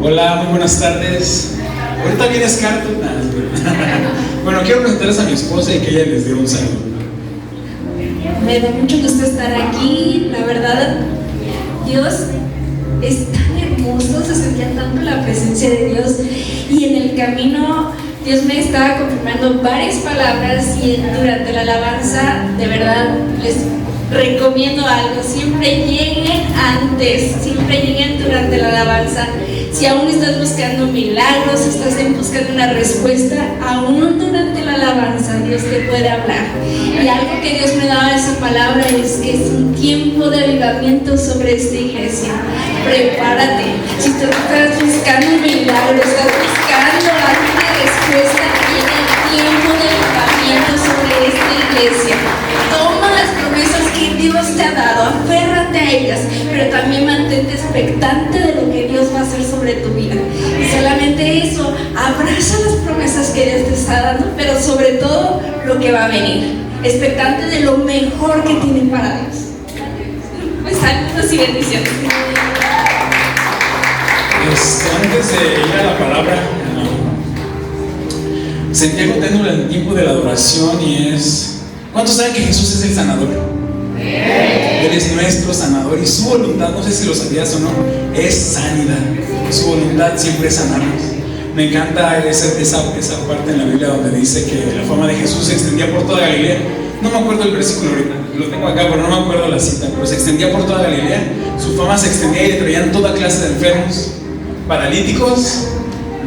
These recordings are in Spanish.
Hola, muy buenas tardes. Ahorita vienes Carto. Bueno, quiero presentarles a mi esposa y que ella les dé un saludo. Me da mucho gusto estar aquí. La verdad, Dios es tan hermoso, se sentía tanto la presencia de Dios. Y en el camino, Dios me estaba confirmando varias palabras. Y durante la alabanza, de verdad, les recomiendo algo: siempre lleguen antes, siempre lleguen durante la alabanza. Si aún estás buscando milagros, estás buscando una respuesta, aún durante la alabanza Dios te puede hablar. Y algo que Dios me daba esa palabra es que es un tiempo de avivamiento sobre esta iglesia. Prepárate. Si tú estás buscando un milagro, estás buscando alguna respuesta, viene el tiempo de avivamiento sobre esta iglesia. Toma las promesas que Dios te ha dado, aférrate a ellas, pero también mantente expectante de lo que Dios va a hacer sobre tu vida. Y solamente eso, abraza las promesas que Dios te está dando, pero sobre todo lo que va a venir, expectante de lo mejor que tiene para Dios. Pues saludos y bendiciones. Antes de ir a la palabra, sentía contento en el tiempo de la adoración y es... ¿Cuántos saben que Jesús es el sanador? Él es nuestro sanador y su voluntad, no sé si lo sabías o no, es sanidad. Su voluntad siempre es sanarnos. Me encanta esa parte en la Biblia donde dice que la fama de Jesús se extendía por toda Galilea. No me acuerdo el versículo ahorita, lo tengo acá, pero no me acuerdo la cita. Pero se extendía por toda Galilea. Su fama se extendía y le traían toda clase de enfermos, paralíticos,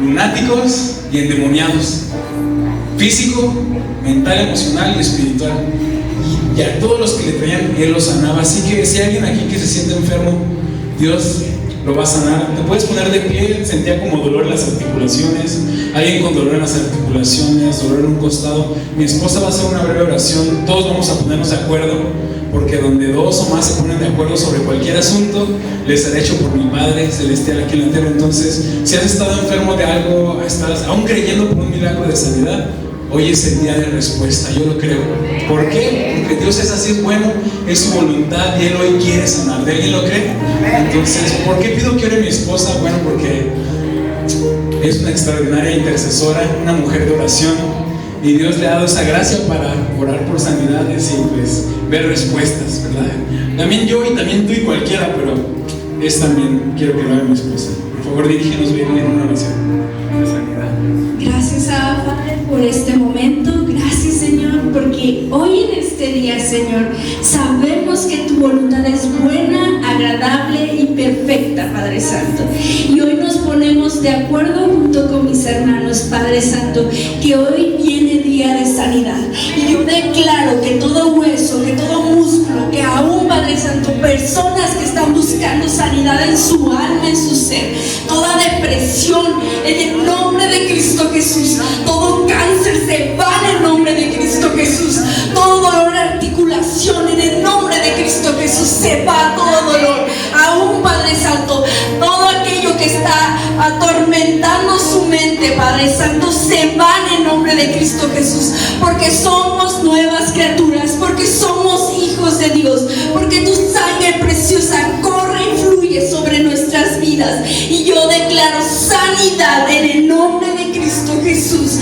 lunáticos y endemoniados, físico, mental, emocional y espiritual. Y a todos los que le traían, Él los sanaba. Así que si hay alguien aquí que se siente enfermo, Dios lo va a sanar. Te puedes poner de pie. Sentía como dolor en las articulaciones, alguien con dolor en las articulaciones, dolor en un costado. Mi esposa va a hacer una breve oración. Todos vamos a ponernos de acuerdo, porque donde dos o más se ponen de acuerdo sobre cualquier asunto, les será hecho por mi Padre Celestial aquí en la tierra. Entonces, si has estado enfermo de algo, estás aún creyendo por un milagro de sanidad, hoy es el día de respuesta, yo lo creo. ¿Por qué? Porque Dios es así, es bueno, es su voluntad y Él hoy quiere sanar. ¿De alguien lo cree? Entonces, ¿por qué pido que ore mi esposa? Bueno, porque es una extraordinaria intercesora, una mujer de oración, y Dios le ha dado esa gracia para orar por sanidades y pues ver respuestas, ¿verdad? También yo y también tú y cualquiera, pero es también, quiero que lo haga mi esposa. Por favor, dirígenos bien en una oración de sanidad. Gracias, Abba Padre, por este momento. Gracias, Señor, porque hoy en este día, Señor, sabemos que tu voluntad es buena, agradable y perfecta, Padre Santo. Y hoy nos ponemos de acuerdo junto con mis hermanos, Padre Santo, que hoy viene día de sanidad. Y yo declaro que todo hueso, que todo músculo, que aún, Padre Santo, personas que están buscando sanidad en su alma, en su ser, toda depresión, en el nombre de Cristo Jesús, todo cáncer se va en el nombre de Cristo Jesús, todo dolor de articulación en el nombre de Cristo Jesús se va, todo dolor, aún, Padre Santo, todo aquello que está atormentando su mente, Padre Santo, se va en el nombre de Cristo Jesús, porque somos nuevas criaturas, porque somos hijos de Dios, porque tu sangre preciosa corre y fluye sobre nuestras vidas. Y yo declaro sanidad en el nombre de Cristo Jesús,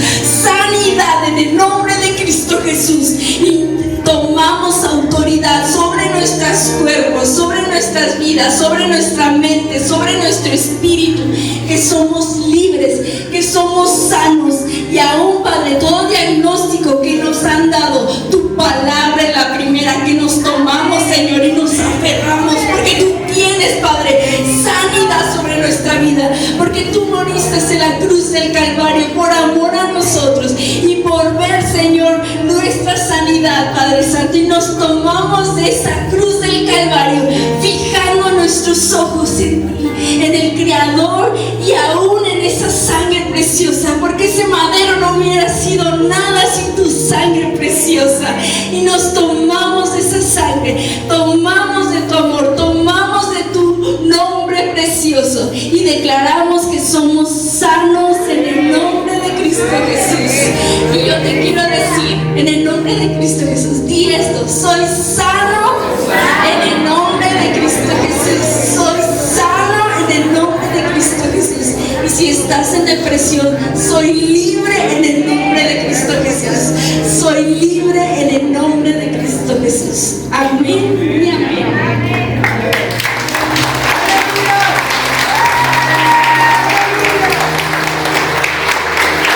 sanidad en el nombre de Cristo Jesús, y tomamos autoridad sobre nuestros cuerpos, sobre nuestras vidas, sobre nuestra mente, sobre nuestro espíritu, que somos libres, que somos sanos. Y aún, Padre, todo diagnóstico que nos han dado, tu palabra es la primera que nos tomamos, Señor, y nos aferramos, porque tú tienes, Padre, sanidad sobre nuestra vida, porque tú moriste en la cruz del Calvario por amor a nosotros y por ver, Señor, nuestra sanidad, Padre Santo, y nos tomamos de esa cruz del Calvario, fijando nuestros ojos en ti, en el Creador, y aún en esa sangre preciosa, porque ese madero no hubiera sido nada sin tu sangre preciosa. Y nos tomamos de esa sangre, tomamos de tu amor, tomamos de tu nombre precioso y declaramos que somos sanos en el nombre de Cristo Jesús. Y yo te quiero decir, en el nombre de Cristo Jesús, di esto: soy sano en el nombre de Cristo Jesús, soy sano en el nombre de Cristo Jesús. Si estás en depresión, soy libre en el nombre de Cristo Jesús. Soy libre en el nombre de Cristo Jesús. Amén y amén.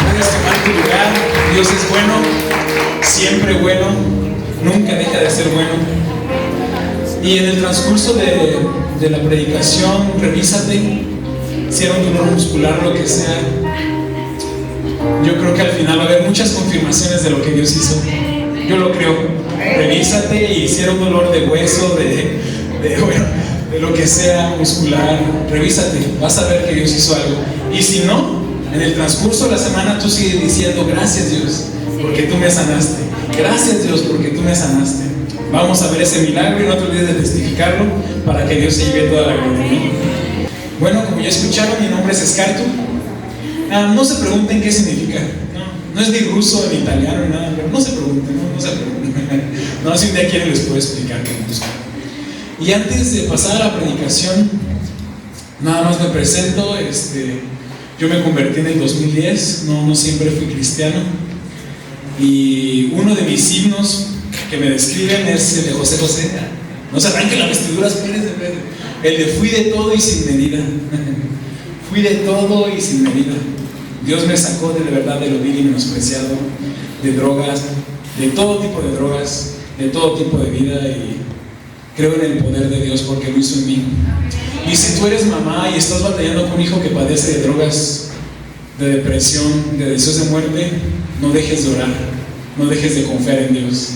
Puedes tomar tu lugar. Dios es bueno, siempre bueno, nunca deja de ser bueno. Y en el transcurso de la predicación, revísate si era un dolor muscular, lo que sea. Yo creo que al final va a haber muchas confirmaciones de lo que Dios hizo. Yo lo creo. Revísate y si era un dolor de hueso, de lo que sea muscular, revísate. Vas a ver que Dios hizo algo. Y si no, en el transcurso de la semana tú sigues diciendo: gracias Dios, porque tú me sanaste. Gracias Dios, porque tú me sanaste. Vamos a ver ese milagro y no te olvides de testificarlo para que Dios se lleve toda la gloria. Bueno, como ya escucharon, mi nombre es Escartu. No se pregunten qué significa. No es ni ruso ni italiano ni nada, pero no se pregunten, no se pregunten. No, si un día quieren les puedo explicar qué buscan. Y antes de pasar a la predicación, nada más me presento. Yo me convertí en el 2010, no siempre fui cristiano. Y uno de mis himnos que me describen es el de José José. No se arranquen las vestiduras, espérense. El de fui de todo y sin medida. Fui de todo y sin medida. Dios me sacó de verdad de lo vil y menospreciado, de drogas, de todo tipo de drogas, de todo tipo de vida, y creo en el poder de Dios porque lo hizo en mí. Y si tú eres mamá y estás batallando con un hijo que padece de drogas, de depresión, de deseos de muerte, no dejes de orar, no dejes de confiar en Dios.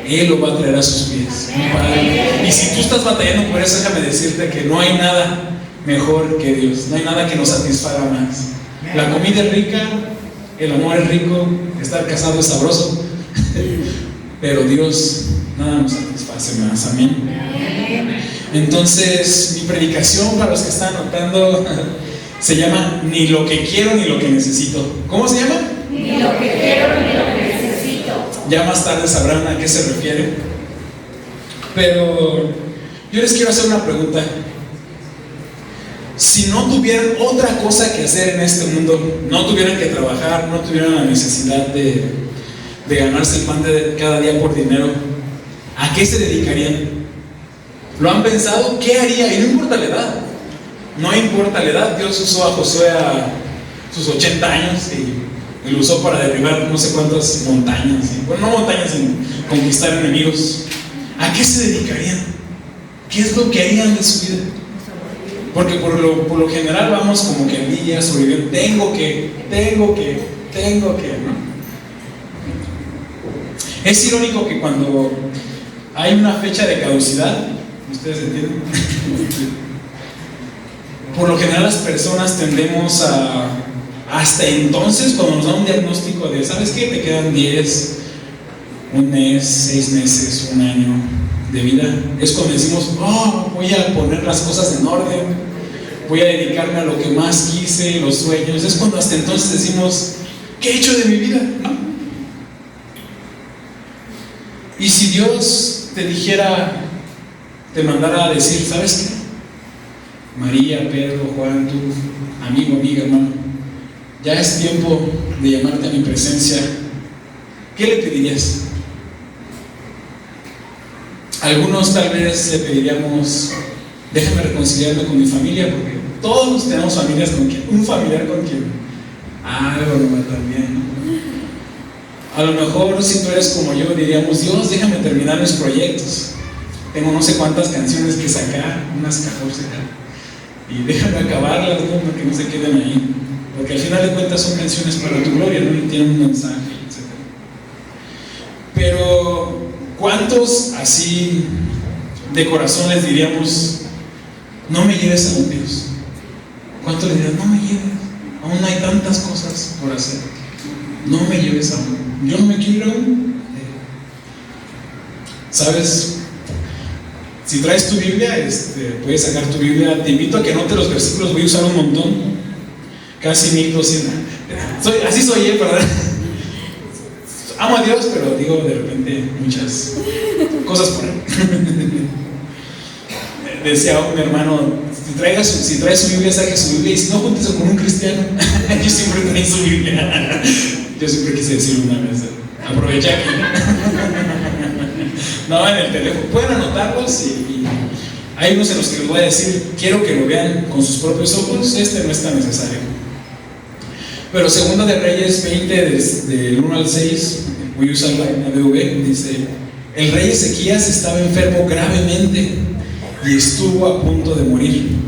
Él lo va a traer a sus pies, Padre. Y si tú estás batallando por eso, déjame decirte que no hay nada mejor que Dios. No hay nada que nos satisfaga más. La comida es rica, el amor es rico, estar casado es sabroso, pero Dios nada nos satisface más. Amén. Entonces, mi predicación, para los que están anotando, se llama Ni lo que quiero ni lo que necesito. ¿Cómo se llama? Ni lo que quiero ni lo que necesito. Ya más tarde sabrán a qué se refiere. Pero yo les quiero hacer una pregunta. Si no tuvieran otra cosa que hacer en este mundo, no tuvieran que trabajar, no tuvieran la necesidad de ganarse el pan de cada día por dinero, ¿a qué se dedicarían? ¿Lo han pensado? ¿Qué haría? Y no importa la edad. No importa la edad. Dios usó a Josué a sus 80 años y lo usó para derribar no sé cuántas montañas. Bueno, no montañas, sino conquistar enemigos. ¿A qué se dedicarían? ¿Qué es lo que harían de su vida? Porque por lo general vamos como que al día sobreviviendo. Tengo que, ¿no? Es irónico que cuando hay una fecha de caducidad, ¿ustedes entienden? Por lo general las personas tendemos a, hasta entonces, cuando nos da un diagnóstico de, ¿sabes qué? Te quedan 10, un mes, 6 meses, un año de vida, es cuando decimos: oh, voy a poner las cosas en orden, voy a dedicarme a lo que más quise, los sueños. Es cuando hasta entonces decimos: ¿qué he hecho de mi vida? ¿No? Y si Dios te dijera, te mandara a decir: ¿sabes qué? María, Pedro, Juan, tú, amigo, amiga, hermano, ya es tiempo de llamarte a mi presencia, ¿qué le pedirías? Algunos tal vez le pediríamos: déjame reconciliarme con mi familia, porque todos tenemos familias con quien, un familiar con quien algo no va tan bien. A lo mejor, si tú eres como yo, diríamos: Dios, déjame terminar mis proyectos. Tengo no sé cuántas canciones que sacar, unas 14, y déjame acabarlas, ¿no? Para que no se queden ahí. Porque al final de cuentas son canciones para tu gloria, ¿no? Y tienen un mensaje, etc. Pero, ¿cuántos así de corazón les diríamos: no me lleves aún, Dios? ¿Cuántos les dirían: no me lleves? Aún hay tantas cosas por hacer. No me lleves aún. Yo no me quiero ir aún. ¿Sabes? Si traes tu Biblia, puedes sacar tu Biblia. Te invito a que anotes los versículos. Voy a usar un montón. Casi 1200. Así soy, ¿verdad? Amo a Dios, pero digo de repente muchas cosas por él. Decía un hermano, Si trae su Biblia, saque su Biblia, y si no, júntese con un cristiano. Yo siempre traigo su Biblia. Yo siempre quise decirlo una vez. Aprovecha aquí. No, en el teléfono. Pueden anotarlos y hay unos en los que les voy a decir, quiero que lo vean con sus propios ojos. Este no es tan necesario. Pero Segunda de Reyes 20, del 1 al 6, voy a usar la ABV, dice: el rey Ezequías estaba enfermo gravemente y estuvo a punto de morir.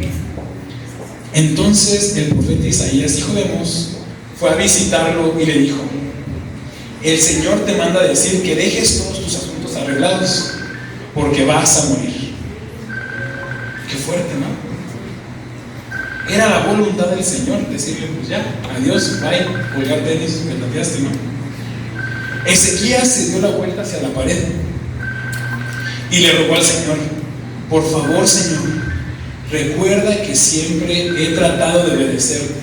Entonces el profeta Isaías, hijo de Amós, fue a visitarlo y le dijo: el Señor te manda a decir que dejes todos tus asuntos arreglados, porque vas a morir. Qué fuerte, ¿no? Era la voluntad del Señor decirle: pues ya, adiós, bye, colgar tenis, me tateaste, ¿no? Ezequías se dio la vuelta hacia la pared y le rogó al Señor: por favor, Señor, recuerda que siempre he tratado de obedecerte,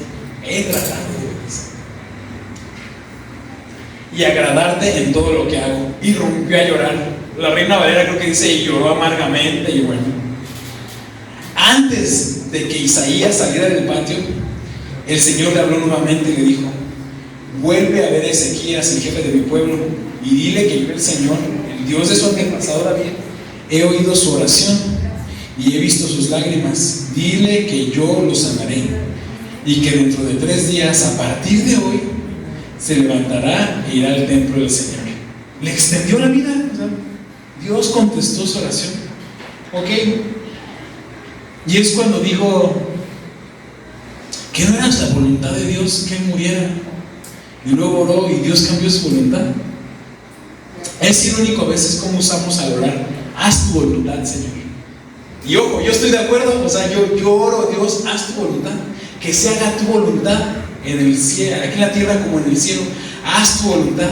y agradarte en todo lo que hago. Y rompió a llorar. La Reina Valera creo que dice: y lloró amargamente. Y bueno, antes de que Isaías saliera del patio, el Señor le habló nuevamente y le dijo: vuelve a ver a Ezequías, el jefe de mi pueblo, y dile que yo, el Señor, el Dios de su antepasado David, he oído su oración y he visto sus lágrimas. Dile que yo lo sanaré y que dentro de 3 días, a partir de hoy, se levantará e irá al templo del Señor. Le extendió la vida. O sea, Dios contestó su oración. Ok. Y es cuando digo que no era la voluntad de Dios que él muriera. Y luego oró y Dios cambió su voluntad. Es irónico a veces cómo usamos al orar: haz tu voluntad, Señor. Y ojo, yo estoy de acuerdo. O sea, yo oro: Dios, haz tu voluntad. Que se haga tu voluntad en el cielo, aquí en la tierra como en el cielo. Haz tu voluntad.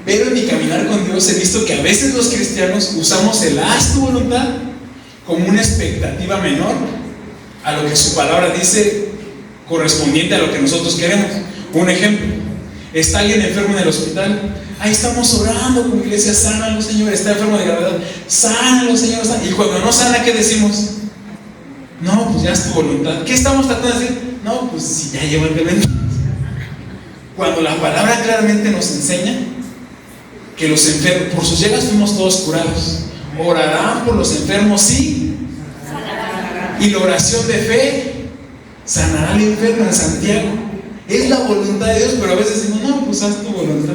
Pero en mi caminar con Dios he visto que a veces los cristianos usamos el haz tu voluntad como una expectativa menor a lo que su palabra dice, correspondiente a lo que nosotros queremos. Un ejemplo: está alguien enfermo en el hospital, ahí estamos orando como iglesia: sánalo, Señor. Está enfermo de gravedad, sánalo, Señor, sánalo. Y cuando no sana, ¿qué decimos? No, pues ya es tu voluntad. ¿Qué estamos tratando de decir? No, pues si ya llevo el elemento. Cuando la palabra claramente nos enseña que los enfermos, por sus llagas fuimos todos curados. Orarán por los enfermos, sí. Y la oración de fe sanará al enfermo, en Santiago. Es la voluntad de Dios, pero a veces decimos: no, pues haz tu voluntad.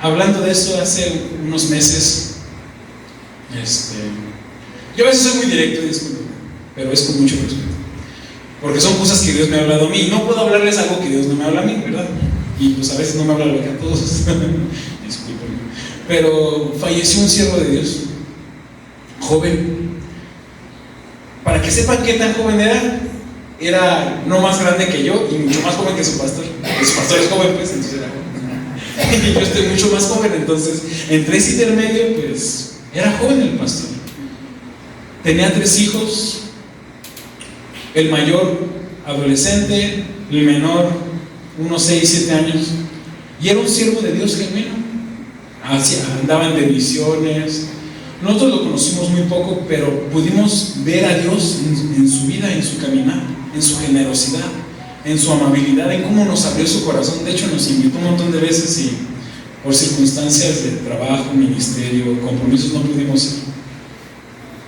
Hablando de eso, hace unos meses, yo a veces soy muy directo, disculpen, pero es con mucho respeto, porque son cosas que Dios me ha hablado a mí. No puedo hablarles algo que Dios no me habla a mí, ¿verdad? Y pues a veces no me habla lo que a todos. Disculpen. Pero falleció un siervo de Dios, joven. Para que sepan qué tan joven era no más grande que yo y mucho más joven que su pastor. Su pastor es joven, pues, entonces era joven. Y yo estoy mucho más joven, entonces entre ese intermedio, pues, era joven el pastor. Tenía 3 hijos. El mayor adolescente, el menor unos 6, 7 años, y era un siervo de Dios genuino. Andaba en bendiciones. Nosotros lo conocimos muy poco, pero pudimos ver a Dios en su vida, en su caminar, en su generosidad, en su amabilidad, en cómo nos abrió su corazón. De hecho, nos invitó un montón de veces y por circunstancias de trabajo, ministerio, compromisos, no pudimos ir.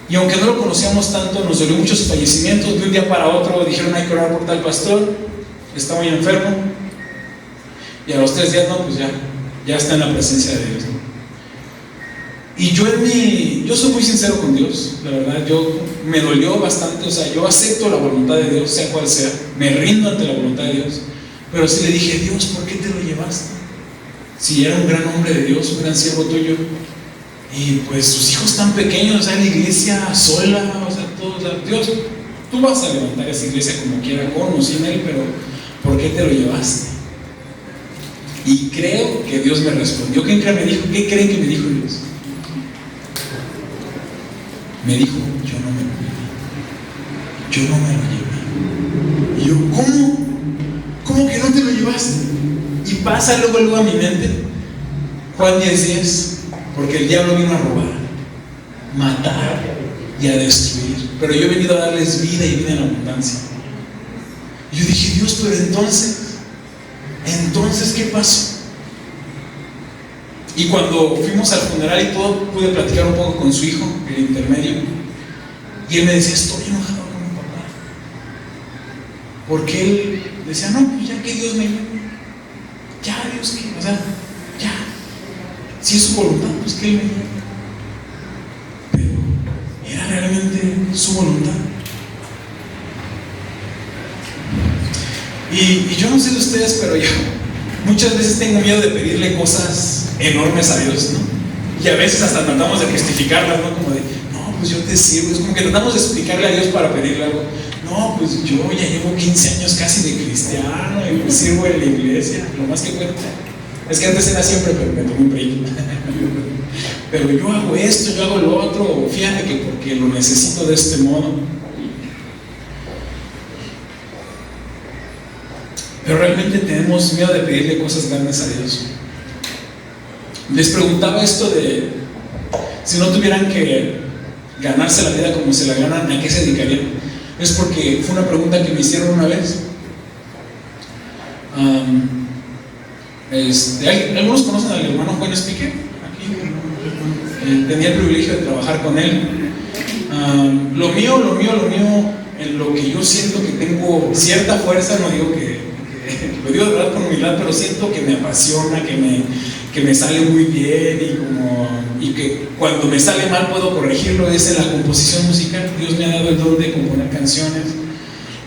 Y aunque no lo conocíamos tanto, nos dolió mucho su fallecimiento. De un día para otro dijeron: hay que orar por tal pastor, está muy enfermo. Y a los 3 días, no, pues ya está en la presencia de Dios, ¿no? Y yo soy muy sincero con Dios, la verdad. Me dolió bastante. O sea, yo acepto la voluntad de Dios, sea cual sea, me rindo ante la voluntad de Dios. Pero sí le dije: Dios, ¿por qué te lo llevaste? Si era un gran hombre de Dios, un gran siervo tuyo. Y pues sus hijos tan pequeños, o sea, en la iglesia sola, o sea, todo. O sea, Dios, tú vas a levantar esa iglesia como quiera, con o sin él, pero ¿por qué te lo llevaste? Y creo que Dios me respondió. ¿Qué creen que me dijo Dios? Me dijo: yo no me lo llevé. Y yo: ¿cómo que no te lo llevaste? Y pasa luego a mi mente Juan 10:10, porque el diablo vino a robar, matar y a destruir, pero yo he venido a darles vida y vida en abundancia. Y yo dije, Dios, pero entonces, ¿qué pasó? Y cuando fuimos al funeral y todo, pude platicar un poco con su hijo, el intermedio, y él me decía, estoy enojado con mi papá, porque él decía, no, pues ya que Dios me lleve, ya Dios que, o sea, ya, si es su voluntad, pues que Él me lleve. Pero era realmente su voluntad. Y yo no sé de ustedes, pero yo muchas veces tengo miedo de pedirle cosas enormes a Dios, ¿no? Y a veces hasta tratamos de justificarlas, ¿no? Como de, no, pues yo te sirvo. Es como que tratamos de explicarle a Dios para pedirle algo. No, pues yo ya llevo 15 años casi de cristiano y me sirvo en la iglesia, lo más que puedo. Es que antes era siempre, pero me tomé un break. Pero yo hago esto, yo hago lo otro, fíjate que porque lo necesito de este modo. Pero realmente tenemos miedo de pedirle cosas grandes a Dios. Les preguntaba esto de, si no tuvieran que ganarse la vida como se la ganan, ¿a qué se dedicarían? Es porque fue una pregunta que me hicieron una vez. Algunos conocen al hermano Juan Speaker. Aquí tenía el privilegio de trabajar con él. Lo mío, en lo que yo siento que tengo cierta fuerza, no digo que lo digo de verdad con humildad, pero siento que me apasiona, que me sale muy bien y que cuando me sale mal puedo corregirlo, es en la composición musical. Dios me ha dado el don de componer canciones.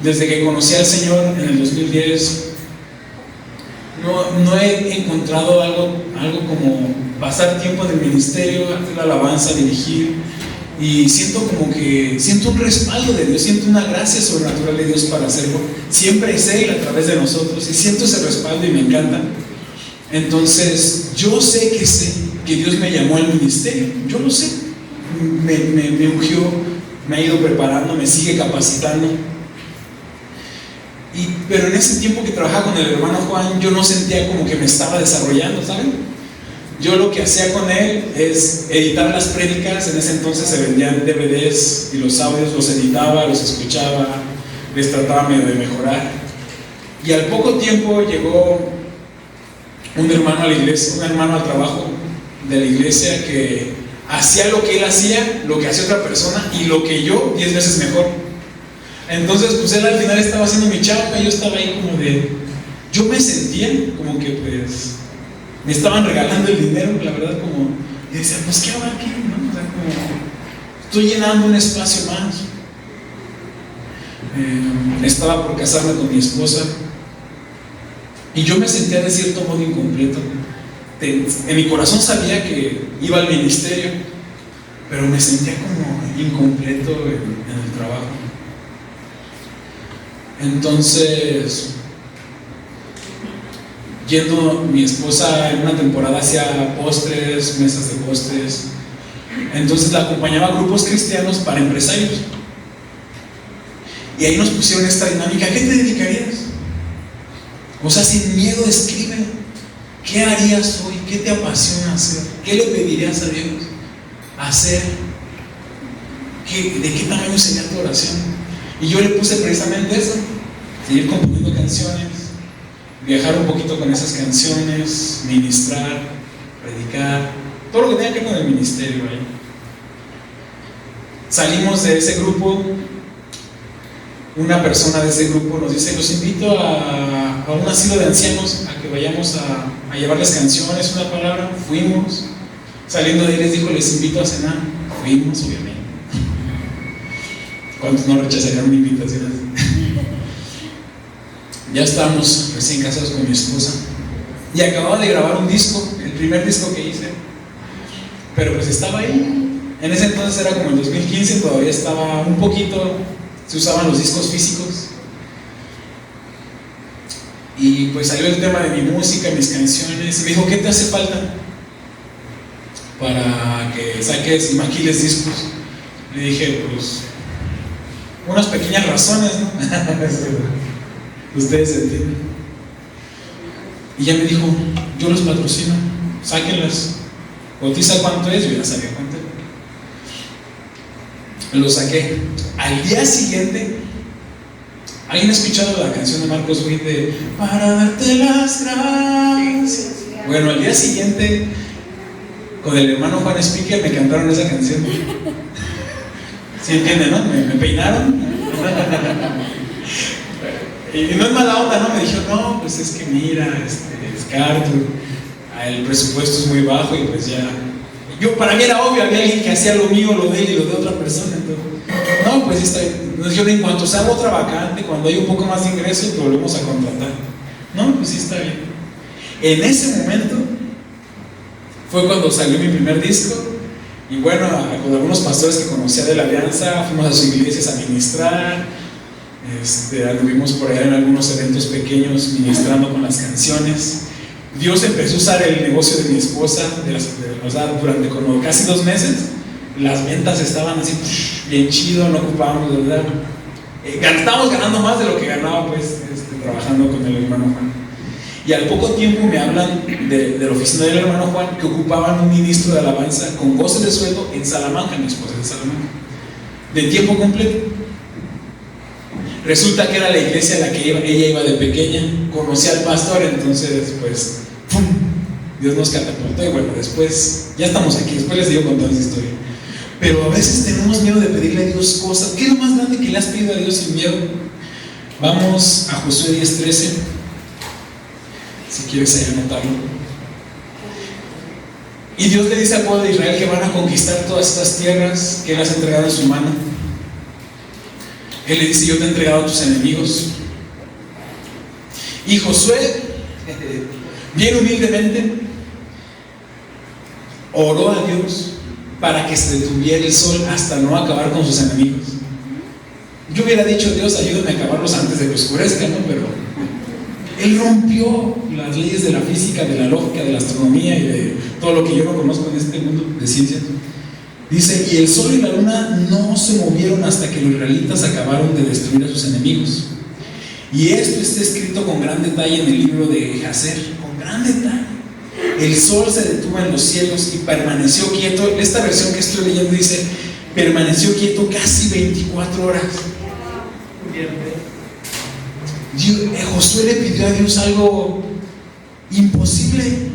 Desde que conocí al Señor en el 2010, no he encontrado algo como pasar tiempo en el ministerio, hacer la alabanza, dirigir, y siento un respaldo de Dios, siento una gracia sobrenatural de Dios para hacerlo. Siempre es Él a través de nosotros y siento ese respaldo y me encanta. Entonces yo sé que Dios me llamó al ministerio, yo lo sé, me ungió, me ha ido preparando, me sigue capacitando. Pero en ese tiempo que trabajaba con el hermano Juan, yo no sentía como que me estaba desarrollando, ¿saben? Yo lo que hacía con él es editar las prédicas. En ese entonces se vendían DVDs y los audios los editaba, los escuchaba, les trataba medio de mejorar. Y al poco tiempo llegó un hermano a la iglesia, un hermano al trabajo de la iglesia que hacía lo que él hacía, lo que hacía otra persona y lo que yo 10 veces mejor. Entonces pues él al final estaba haciendo mi chamba y yo estaba ahí como de, yo me sentía como que pues me estaban regalando el dinero, la verdad, como, y decía, pues ¿qué hago aquí? ¿No? O sea, como, estoy llenando un espacio más. Estaba por casarme con mi esposa y yo me sentía de cierto modo incompleto. En mi corazón sabía que iba al ministerio, pero me sentía como incompleto en el trabajo. Entonces, yendo mi esposa en una temporada hacia postres, mesas de postres, entonces la acompañaba a grupos cristianos para empresarios. Y ahí nos pusieron esta dinámica, ¿a qué te dedicarías? O sea, sin miedo escribe, ¿qué harías hoy? ¿Qué te apasiona hacer? ¿Qué le pedirías a Dios hacer? ¿De qué tamaño sería tu oración? Y yo le puse precisamente eso, seguir componiendo canciones, viajar un poquito con esas canciones, ministrar, predicar, todo lo que tenga que ver con el ministerio ahí. Salimos de ese grupo, una persona de ese grupo nos dice, los invito a un asilo de ancianos, a que vayamos a llevarles canciones, una palabra. Fuimos, saliendo de ahí les dijo, les invito a cenar. Fuimos, obviamente. ¿Cuántos no rechazarían una invitación así? Ya estábamos recién casados con mi esposa y acababa de grabar un disco, el primer disco que hice, pero pues estaba ahí. En ese entonces era como el 2015, todavía estaba un poquito, se usaban los discos físicos, y pues salió el tema de mi música, mis canciones, y me dijo, ¿qué te hace falta para que saques y maquiles discos? Le dije, pues unas pequeñas razones, ¿no? Ustedes entienden. Y ella me dijo, yo los patrocino, sáquenlas, cotiza cuánto es. Yo ya sabía cuánto era. lo saqué. Al día siguiente, ¿alguien ha escuchado la canción de Marcos Witt de Para darte las gracias? Bueno, al día siguiente, con el hermano Juan Speaker me cantaron esa canción. ¿Sí entienden, no? Me peinaron. Y no es mala onda, ¿no? Me dijo, no, pues es que mira, Scarto, el presupuesto es muy bajo y pues ya. Para mí era obvio, había alguien que hacía lo mío, lo de él y lo de otra persona. Entonces, no, pues está bien. Nos dijeron, en cuanto salga otra vacante, cuando hay un poco más de ingresos, te volvemos a contratar. No, pues sí está bien. En ese momento fue cuando salió mi primer disco. Y bueno, con algunos pastores que conocía de la Alianza, fuimos a sus iglesias a ministrar. Anduvimos por allá en algunos eventos pequeños ministrando con las canciones. Dios empezó a usar el negocio de mi esposa, durante como casi 2 meses. Las ventas estaban así, bien chido, no ocupábamos, ¿verdad? Estábamos ganando más de lo que ganaba, pues, trabajando con el hermano Juan. Y al poco tiempo me hablan de la oficina del hermano Juan que ocupaban un ministro de alabanza con goce de sueldo en Salamanca, mi esposa es de Salamanca, de tiempo completo. Resulta que era la iglesia a la que ella iba de pequeña, conocía al pastor, entonces pues ¡pum! Dios nos catapultó y bueno, después ya estamos aquí, después les digo contar esa historia. Pero a veces tenemos miedo de pedirle a Dios cosas. ¿Qué es lo más grande que le has pedido a Dios sin miedo? Vamos a Josué 10:13, si quieres ahí anotarlo. Y Dios le dice al pueblo de Israel que van a conquistar todas estas tierras que Él has entregado en su mano. Él le dice, yo te he entregado a tus enemigos. Y Josué, bien humildemente, oró a Dios para que se detuviera el sol hasta no acabar con sus enemigos. Yo hubiera dicho, Dios, ayúdame a acabarlos antes de que oscurezca, ¿no? Pero Él rompió las leyes de la física, de la lógica, de la astronomía y de todo lo que yo no conozco en este mundo de ciencias. Dice, y el sol y la luna no se movieron hasta que los israelitas acabaron de destruir a sus enemigos. Y esto está escrito con gran detalle en el libro de Jacer, con gran detalle. El sol se detuvo en los cielos y permaneció quieto. Esta versión que estoy leyendo dice, permaneció quieto casi 24 horas. Josué le pidió a Dios algo imposible.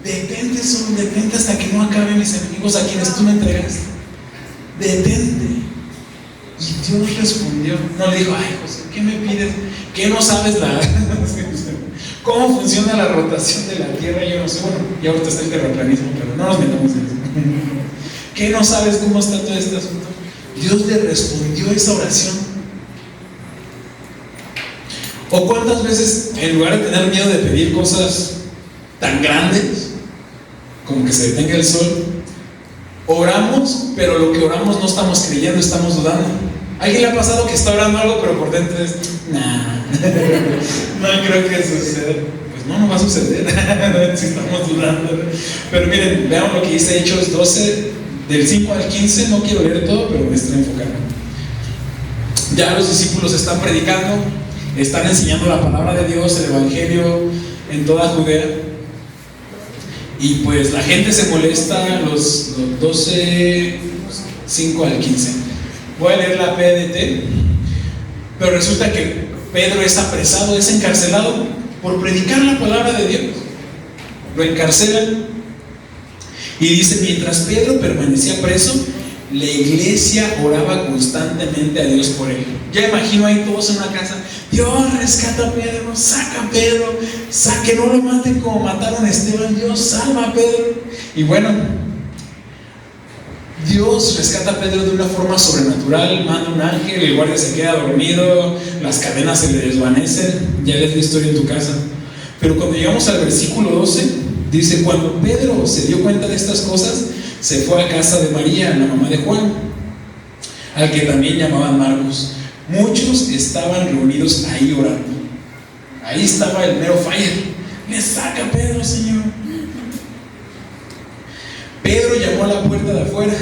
Detente, solo detente hasta que no acaben mis enemigos a quienes tú me entregaste. Detente. Y Dios respondió. No le dijo, ay José, ¿qué me pides? ¿Qué no sabes cómo funciona la rotación de la tierra? Yo no sé. Bueno, ya ahorita está el terraplanismo, pero no nos metamos en eso. ¿Qué no sabes cómo está todo este asunto? Dios le respondió esa oración. ¿O cuántas veces, en lugar de tener miedo de pedir cosas tan grandes como que se detenga el sol, oramos, pero lo que oramos no estamos creyendo, estamos dudando? ¿A alguien le ha pasado que está orando algo, pero por dentro es, nah, no creo que suceda? Pues no va a suceder si estamos dudando. Pero miren, veamos lo que dice Hechos 12, del 5 al 15. No quiero leer todo, pero me estoy enfocando. Ya los discípulos están predicando, están enseñando la palabra de Dios, el evangelio en toda Judea. Y pues la gente se molesta, los 12, 5 al 15. Voy a leer la PDT. Pero resulta que Pedro es apresado, es encarcelado por predicar la palabra de Dios. Lo encarcelan. Y dice, mientras Pedro permanecía preso, la iglesia oraba constantemente a Dios por él. Ya imagino ahí todos en una casa, Dios rescata a Pedro, saca a Pedro, que no lo maten como mataron a Esteban, Dios salva a Pedro. Y bueno, Dios rescata a Pedro de una forma sobrenatural, manda un ángel, el guardia se queda dormido, las cadenas se le desvanecen. Ya lees la historia en tu casa. Pero cuando llegamos al versículo 12, dice, cuando Pedro se dio cuenta de estas cosas, se fue a casa de María, la mamá de Juan, al que también llamaban Marcos. Muchos estaban reunidos ahí orando. Ahí estaba el mero fire. Le saca a Pedro, Señor. Pedro llamó a la puerta de afuera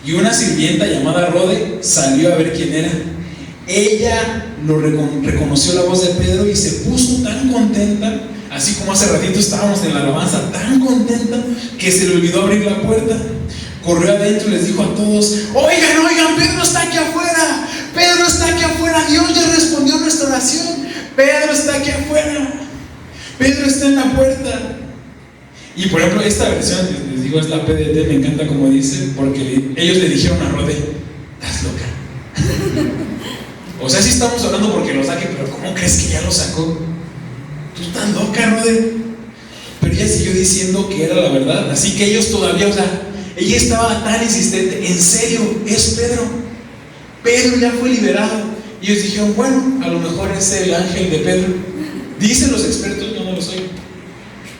y una sirvienta llamada Rode salió a ver quién era. Ella reconoció la voz de Pedro y se puso tan contenta, así como hace ratito estábamos en la alabanza, tan contenta que se le olvidó abrir la puerta. corrió adentro y les dijo a todos: oigan, Pedro está aquí afuera, Dios ya respondió nuestra oración, Pedro está aquí afuera, Pedro está en la puerta. Y por ejemplo, esta versión, les digo, es la PDT, me encanta como dice, porque ellos le dijeron a Rode: estás loca. O sea, sí estamos hablando porque lo saque, pero ¿cómo crees que ya lo sacó? Tú estás loca, Rode. Pero ella siguió diciendo que era la verdad. Así que ellos todavía, o sea, ella estaba tan insistente: en serio, es Pedro ya fue liberado. Y ellos dijeron: bueno, a lo mejor es el ángel de Pedro. Dicen los expertos, yo no lo soy,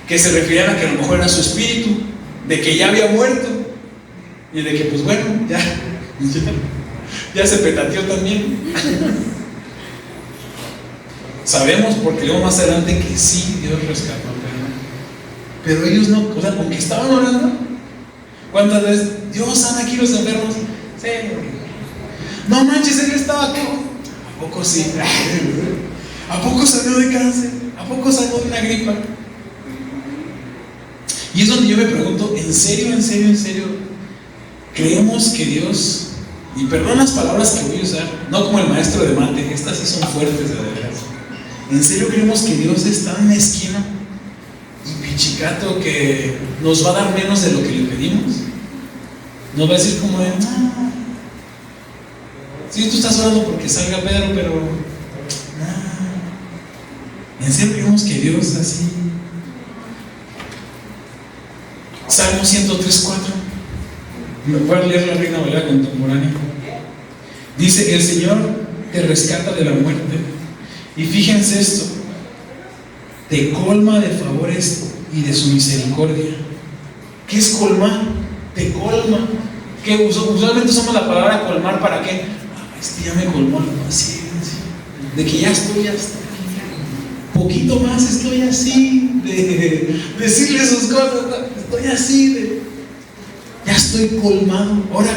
que se referían a que a lo mejor era su espíritu, de que ya había muerto, y de que pues bueno, ya se petateó también. Sabemos, porque luego más adelante, que sí, Dios rescató a Pedro. Pero ellos no, o sea, aunque estaban orando, ¿cuántas veces? Dios sana aquí los enfermos. Sí. No manches, él estaba aquí. ¿A poco sí? ¿A poco salió de cáncer? ¿A poco salió de una gripa? Y es donde yo me pregunto: ¿en serio creemos que Dios, y perdón las palabras que voy a usar, no como el maestro de mate, estas sí son fuertes de veras, ¿en serio creemos que Dios es tan mezquino y pichicato que nos va a dar menos de lo que le pedimos? Nos va a decir como de: sí, tú estás orando porque salga Pedro, pero ¿en serio creemos que Dios así? Salmo 103:4. Me voy a leer la Reina Valera contemporánea. Dice: el Señor te rescata de la muerte. Y fíjense esto: te colma de favores y de su misericordia. ¿Qué es colmar? Te colma. ¿Qué? Usualmente usamos la palabra colmar ¿para qué? Ya me colmó la paciencia, de que ya estoy hasta poquito más, estoy así de decirle sus cosas, estoy así ya estoy colmado. Ahora,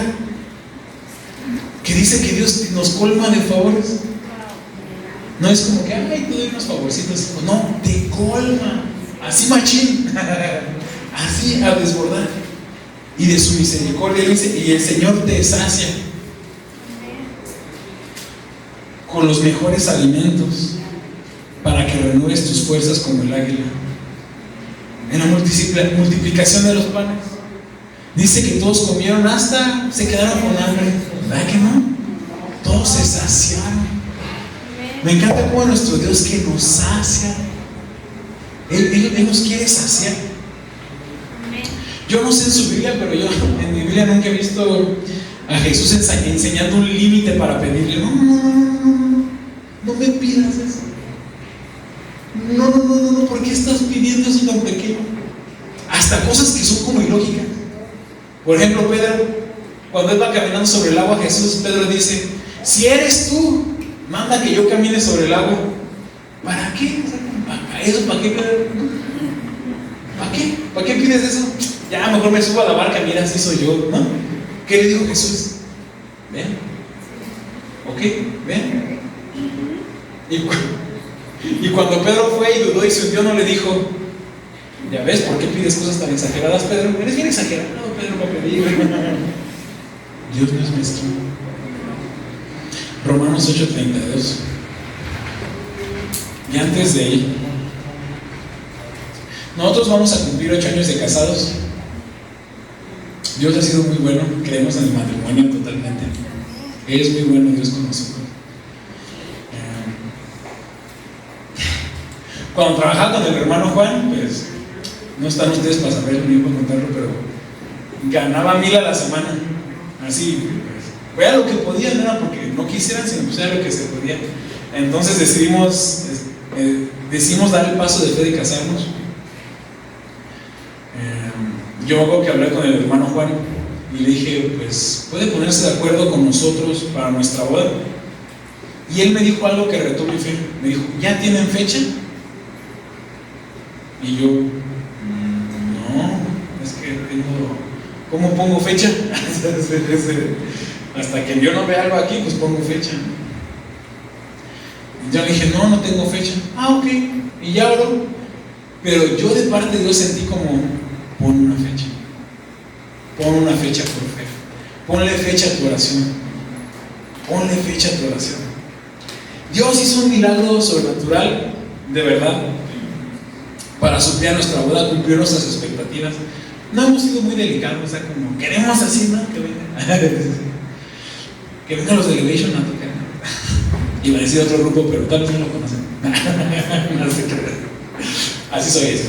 que dice que Dios nos colma de favores, no es como que ay, te doy unos favorcitos, no, te colma, así machín, así a desbordar. Y de su misericordia dice: y el Señor te sacia con los mejores alimentos, para que renueves tus fuerzas como el águila. En la multiplicación de los panes, dice que todos comieron hasta se quedaron con hambre. ¿Verdad que no? Todos se saciaron. Me encanta cómo nuestro Dios, que nos sacia, Él nos quiere saciar. Yo no sé en su Biblia, pero yo en mi Biblia nunca he visto a Jesús enseñando un límite para pedirle: no me pidas eso. No, ¿por qué estás pidiendo eso tan pequeño? Hasta cosas que son como ilógicas. Por ejemplo, Pedro, cuando él va caminando sobre el agua, Jesús, Pedro dice: si eres tú, manda que yo camine sobre el agua. ¿Para qué? ¿Para eso? ¿Para qué, Pedro? ¿Para qué? ¿Para qué pides eso? Ya, mejor me subo a la barca, mira, así soy yo, ¿no? ¿Qué le dijo Jesús? Ven. Ok, ven. Y cuando Pedro fue y dudó y se hundió, no le dijo: ya ves, ¿por qué pides cosas tan exageradas, Pedro? Eres bien exagerado, Pedro, para pedir. Dios no es mezquino. Romanos 8:32. Y antes de ir, nosotros vamos a cumplir 8 años de casados. Dios ha sido muy bueno, creemos en el matrimonio totalmente. Es muy bueno Dios con nosotros. Cuando trabajaba con el hermano Juan, pues no están ustedes para saberlo ni para contarlo, pero ganaba 1,000 a la semana. Así, pues, era lo que podían, no era porque no quisieran, sino pues era lo que se podía. Entonces decidimos dar el paso de fe de casarnos. Yo hago que hablé con el hermano Juan y le dije: pues puede ponerse de acuerdo con nosotros para nuestra boda. Y él me dijo algo que retó mi fe. Me dijo: ¿ya tienen fecha? Y yo: no, es que tengo... ¿Cómo pongo fecha? Hasta que yo no vea algo aquí, pues pongo fecha. Y yo le dije: no tengo fecha. Ah, ok. Y ya oró. Pero yo de parte de Dios sentí como: pon una fecha. Pon una fecha por fe. Ponle fecha a tu oración. Ponle fecha a tu oración. Dios hizo un milagro sobrenatural, de verdad, para suplir nuestra boda, cumplir nuestras expectativas. No hemos sido muy delicados, o sea, como queremos así, ¿no? Que vengan los de Elevation a tocar. Iba a decir otro grupo, pero tal vez no lo conocen. No sé qué. Así soy.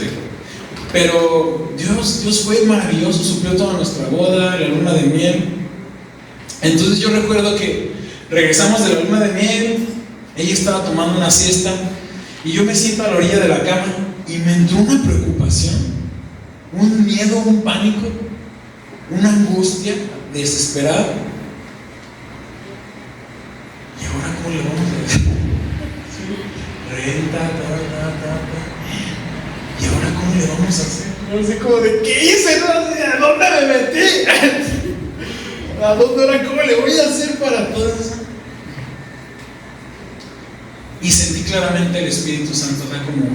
Pero Dios fue maravilloso, suplió toda nuestra boda, la luna de miel. Entonces yo recuerdo que regresamos de la luna de miel, ella estaba tomando una siesta y yo me siento a la orilla de la cama y me entró una preocupación, un miedo, un pánico, una angustia desesperada. ¿Y ahora cómo le vamos a decir? Renta, ¿y ahora cómo le vamos a hacer? No sé, como de ¿qué hice? No sé, ¿a dónde me metí? ¿A dónde ahora cómo le voy a hacer para todo eso? Y sentí claramente el Espíritu Santo, o sea, como,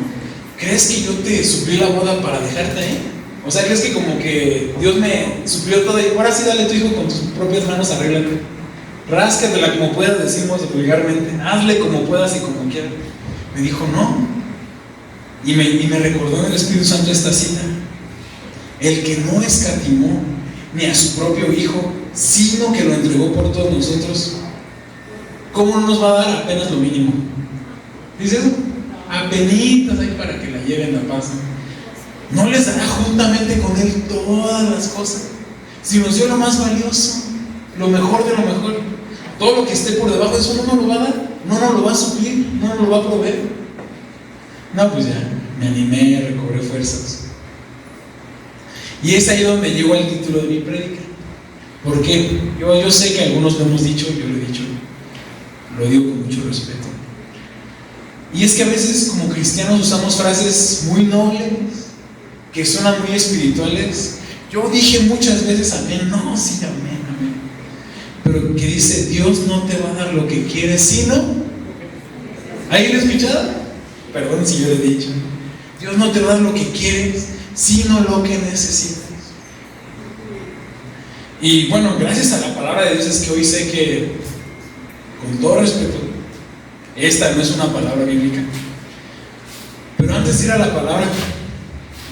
¿crees que yo te suplí la boda para dejarte ahí? O sea, ¿crees que como que Dios me suplió todo y ahora sí dale a tu hijo con tus propias manos, arréglate? Ráscatela como puedas, decimos vulgarmente, hazle como puedas y como quieras. Me dijo no, y me recordó en el Espíritu Santo esta cita: el que no escatimó ni a su propio hijo, sino que lo entregó por todos nosotros, ¿cómo no nos va a dar apenas lo mínimo? ¿Dice eso? Apenitas ahí para que la lleven a paz. ¿No les dará juntamente con él todas las cosas? Si nos dio lo más valioso, lo mejor de lo mejor, todo lo que esté por debajo de eso no nos lo va a dar, no nos lo va a suplir, no nos lo va a proveer. No, pues ya, me animé, recobré fuerzas. Y es ahí donde llegó el título de mi prédica. ¿Por qué? Yo sé que algunos lo hemos dicho, yo lo he dicho, lo digo con mucho respeto. Y es que a veces como cristianos usamos frases muy nobles, que suenan muy espirituales. Yo dije muchas veces amén, no, sí, amén. Pero que dice, Dios no te va a dar lo que quieres, sino... ¿Alguien lo ha escuchado? Perdón si yo lo he dicho. Dios no te va a dar lo que quieres, sino lo que necesitas. Y bueno, gracias a la palabra de Dios es que hoy sé que, con todo respeto, esta no es una palabra bíblica. Pero antes de ir a la palabra,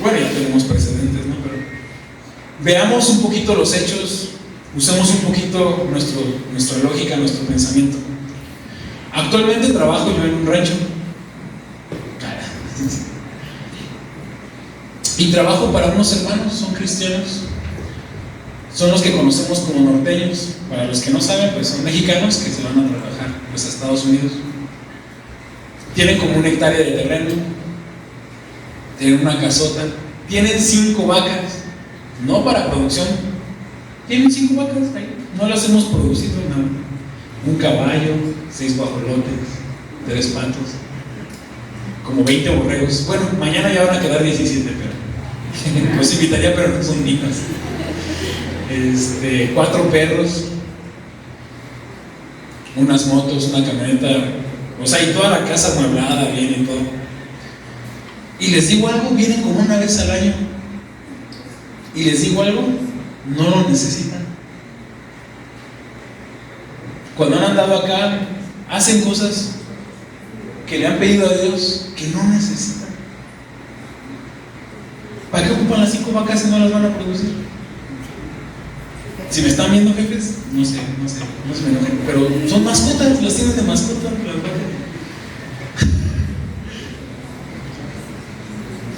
bueno, ya tenemos precedentes, ¿no? Pero veamos un poquito los hechos, usemos un poquito nuestra lógica, nuestro pensamiento. Actualmente trabajo yo en un rancho. Y trabajo para unos hermanos, son cristianos. Son los que conocemos como norteños. Para los que no saben, pues son mexicanos que se van a trabajar pues, a Estados Unidos. Tienen como 1 hectárea de terreno, tienen una casota, tienen 5 vacas, no para producción, tienen 5 vacas ahí, no las hemos producido nada. Un caballo, 6 guajolotes, 3 patos, como 20 borregos. Bueno, mañana ya van a quedar 17, pero los invitaría, pero no son niños. 4 perros, unas motos, una camioneta, o sea, y toda la casa amueblada, bien y todo. Y les digo algo, vienen como una vez al año. Y les digo algo, no lo necesitan. Cuando han andado acá, hacen cosas que le han pedido a Dios que no necesitan. ¿Para qué ocupan las 5 vacas si no las van a producir? Si me están viendo, jefes, no se me enojen, pero son mascotas, las tienen de mascota.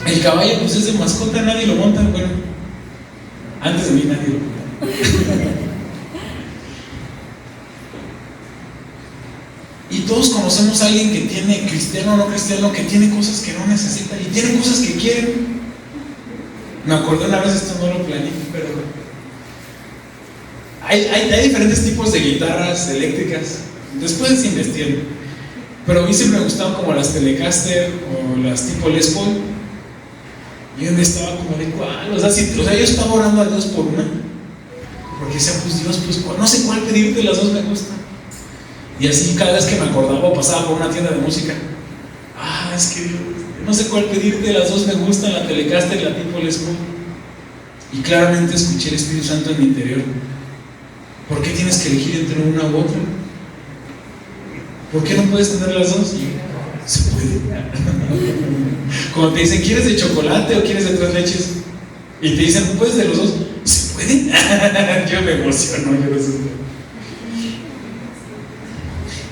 El caballo pues es de mascota, nadie lo monta, bueno, antes de mí nadie lo monta. Y todos conocemos a alguien que tiene, cristiano o no cristiano, que tiene cosas que no necesita y tiene cosas que quieren. Me acordé una vez, esto no lo planeé, pero hay diferentes tipos de guitarras eléctricas. Después investigué, pero a mí siempre me gustaban como las Telecaster o las tipo Les Paul. Y yo estaba como de cuál, o sea, yo estaba orando a Dios por una, porque decía, pues Dios, pues no sé cuál pedirte, las dos me gustan. Y así cada vez que me acordaba o pasaba por una tienda de música, es que no sé cuál pedirte, las dos me gustan, la Telecaster y la tipo Les Paul. Y claramente escuché el Espíritu Santo en mi interior: ¿por qué tienes que elegir entre una u otra? ¿Por qué no puedes tener las dos? Y se puede. Cuando te dicen, ¿quieres de chocolate o quieres de 3 leches? Y te dicen, ¿puedes de los dos? ¿Se puede? Yo me emociono.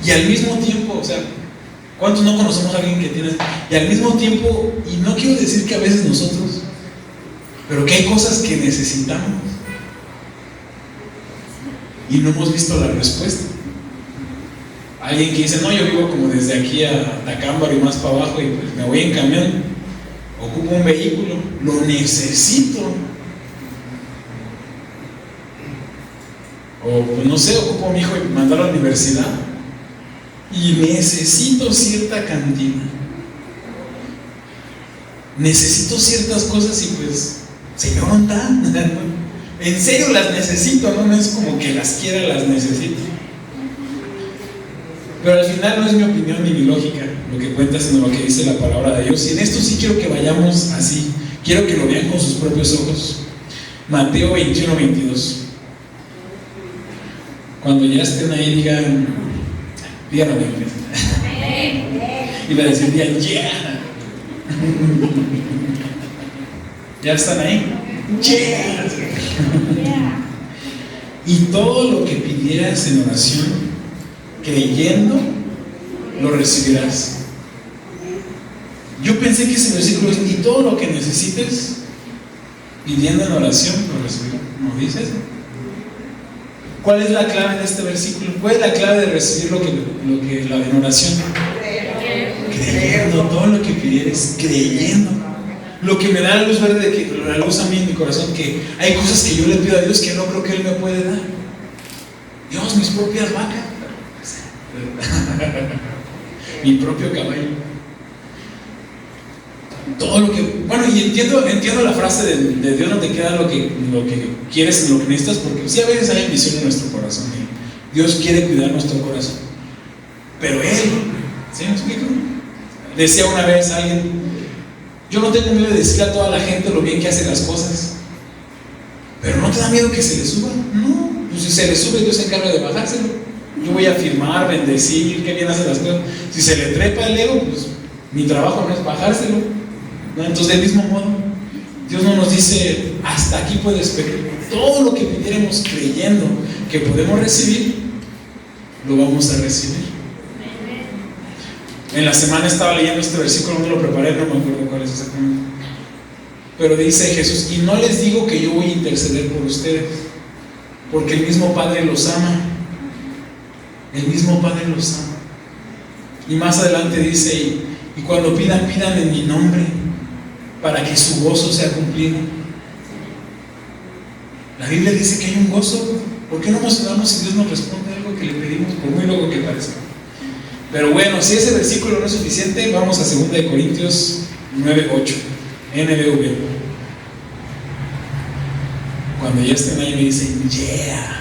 Y al mismo tiempo, o sea, ¿cuántos no conocemos a alguien que tiene? Y al mismo tiempo, y no quiero decir que a veces nosotros, pero que hay cosas que necesitamos y no hemos visto la respuesta. Alguien que dice, no, yo vivo como desde aquí a Tacámbaro y más para abajo, y pues me voy en camión, ocupo un vehículo, lo necesito. O pues no sé, ocupo a mi hijo y mandarlo a la universidad y necesito cierta cantina, necesito ciertas cosas y pues, Señor, ¿dónde están? En serio las necesito, no es como que las quiera, las necesito. Pero al final no es mi opinión ni mi lógica lo que cuenta, sino lo que dice la palabra de Dios. Y en esto sí quiero que vayamos así, quiero que lo vean con sus propios ojos. Mateo 21-22. Cuando ya estén ahí, digan amén. Iba a decir, yeah. ¿Ya están ahí? Yeah. Y todo lo que pidieras en oración, creyendo, lo recibirás. Yo pensé que ese versículo es: y todo lo que necesites, pidiendo en oración, lo recibirás. ¿No dice eso? ¿Cuál es la clave de este versículo? ¿Cuál es la clave de recibir lo que la en oración? Creyendo. Todo lo que pidieres, creyendo. Lo que me da la luz verde, la luz a mí en mi corazón, que hay cosas que yo le pido a Dios que no creo que Él me puede dar. Dios, mis propias vacas, mi propio caballo. Todo lo que, bueno, y entiendo la frase de Dios no te queda lo que quieres y lo que necesitas, porque sí, a veces hay ambición en nuestro corazón. Dios quiere cuidar nuestro corazón, pero Él, ¿sí me explico? Decía una vez alguien: yo no tengo miedo de decirle a toda la gente lo bien que hace las cosas, pero ¿no te da miedo que se le suba? No, pues si se le sube, Dios se encarga de bajárselo. Yo voy a afirmar, bendecir, qué bien hace las cosas. Si se le trepa el ego, pues mi trabajo no es bajárselo, ¿no? Entonces, del mismo modo, Dios no nos dice hasta aquí puedes pedir. Todo lo que pidiéramos creyendo que podemos recibir, lo vamos a recibir. En la semana estaba leyendo este versículo, no lo preparé, no me acuerdo cuál es exactamente, pero dice Jesús: y no les digo que yo voy a interceder por ustedes, porque el mismo Padre los ama. El mismo Padre los ama. Y más adelante dice: y cuando pidan en mi nombre, para que su gozo sea cumplido. La Biblia dice que hay un gozo. ¿Por qué no emocionamos si Dios nos responde algo que le pedimos, por muy loco que parezca? Pero bueno, si ese versículo no es suficiente, vamos a 2 Corintios 9:8, NBV. Cuando ya estén ahí me dicen, yeah.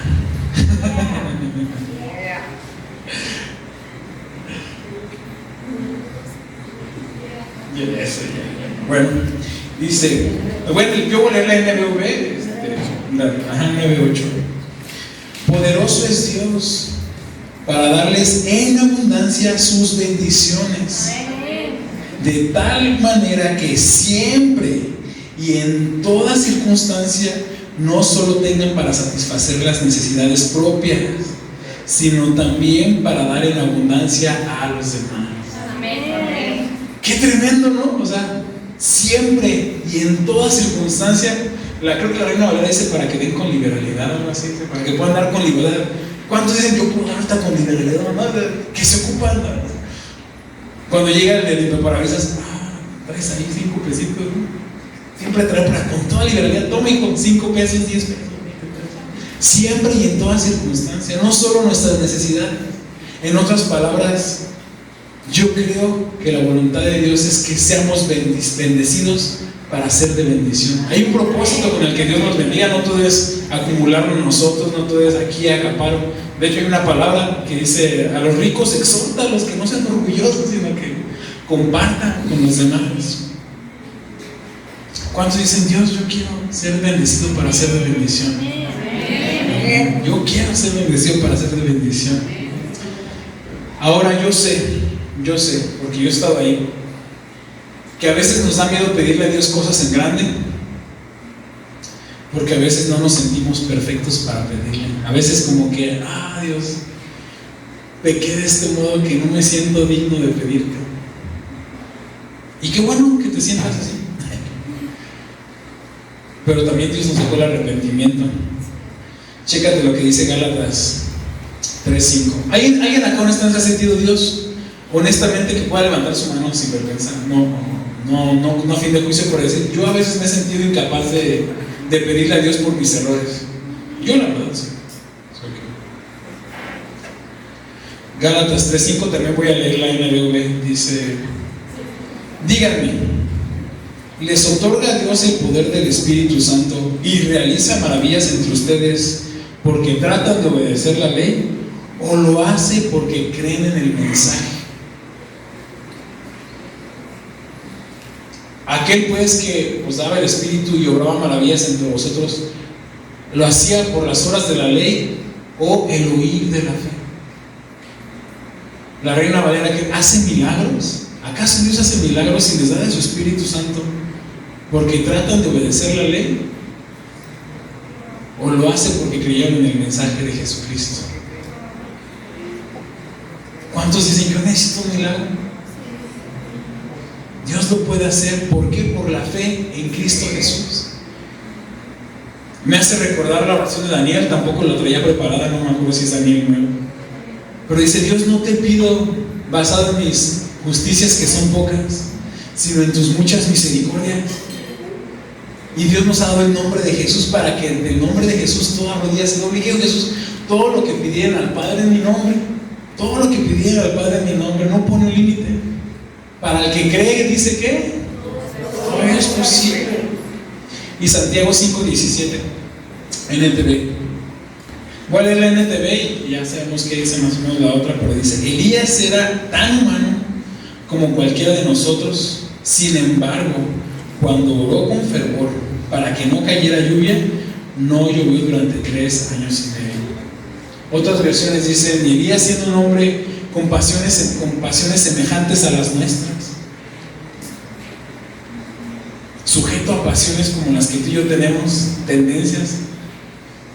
Bueno, dice, yo voy a leer la NBV, 9:8. Poderoso es Dios para darles en abundancia sus bendiciones, de tal manera que siempre y en toda circunstancia no solo tengan para satisfacer las necesidades propias, sino también para dar en abundancia a los demás. Amén. Qué tremendo, ¿no? O sea, siempre y en toda circunstancia. Creo que la Reina Valera dice para que den con liberalidad, algo así, para que puedan dar con liberalidad. ¿Cuántos dicen yo puedo dar hasta con liberalidad? Que se ocupan. Cuando llega el de limpiaparabrisas, traes ahí 5 pesitos, ¿no? Siempre trae con toda liberalidad. Toma con 5 pesos, 10 pesos. Siempre y en toda circunstancia, no solo nuestras necesidades. En otras palabras, yo creo que la voluntad de Dios es que seamos bendecidos para ser de bendición. Hay un propósito con el que Dios nos bendiga. No todo es acumularlo en nosotros, no todo es aquí acaparo. De hecho, hay una palabra que dice: a los ricos exhorta a los que no sean orgullosos, sino que compartan con los demás. ¿Cuántos dicen, Dios, yo quiero ser bendecido para ser de bendición? Yo quiero ser bendecido para ser de bendición. Ahora yo sé, porque yo he estado ahí, que a veces nos da miedo pedirle a Dios cosas en grande, porque a veces no nos sentimos perfectos para pedirle. A veces como que, Dios, pequé de este modo que no me siento digno de pedirte. Y qué bueno que te sientas así. Pero también Dios nos dejó el arrepentimiento. Chécate lo que dice Gálatas 3:5. ¿Alguien acá honestamente ha sentido Dios honestamente que pueda levantar su mano sin vergüenza? No a fin de juicio por decir. Yo a veces me he sentido incapaz de pedirle a Dios por mis errores. Yo la verdad sí. Gálatas 3:5, también voy a leer la NBV. Dice: díganme, ¿les otorga Dios el poder del Espíritu Santo y realiza maravillas entre ustedes porque tratan de obedecer la ley, o lo hace porque creen en el mensaje? Aquel pues que os daba el Espíritu y obraba maravillas entre vosotros, ¿lo hacía por las obras de la ley o el oír de la fe? La Reina Valera, que hace milagros. ¿Acaso Dios hace milagros y les da de su Espíritu Santo porque tratan de obedecer la ley? ¿O lo hace porque creyeron en el mensaje de Jesucristo? ¿Cuántos dicen, yo necesito un milagro? Dios lo puede hacer. ¿Por qué? Por la fe en Cristo Jesús. Me hace recordar la oración de Daniel. Tampoco la traía preparada, no me acuerdo si es Daniel 9. Pero dice: Dios, no te pido basado en mis justicias que son pocas, sino en tus muchas misericordias. Y Dios nos ha dado el nombre de Jesús para que en el nombre de Jesús toda rodilla se doble. Jesús, todo lo que pidieran al Padre en mi nombre, todo lo que pidieran al Padre en mi nombre, no pone un límite. Para el que cree, dice que todo es posible. Y Santiago 5:17, NTV. Voy a leer la NTV y ya sabemos que dice más o menos la otra, pero dice: Elías era tan humano como cualquiera de nosotros. Sin embargo, cuando oró con fervor para que no cayera lluvia, no llovió durante 3 años y medio. Otras versiones dicen: y Elías, siendo un hombre con pasiones semejantes a las nuestras, sujeto a pasiones como las que tú y yo tenemos, tendencias.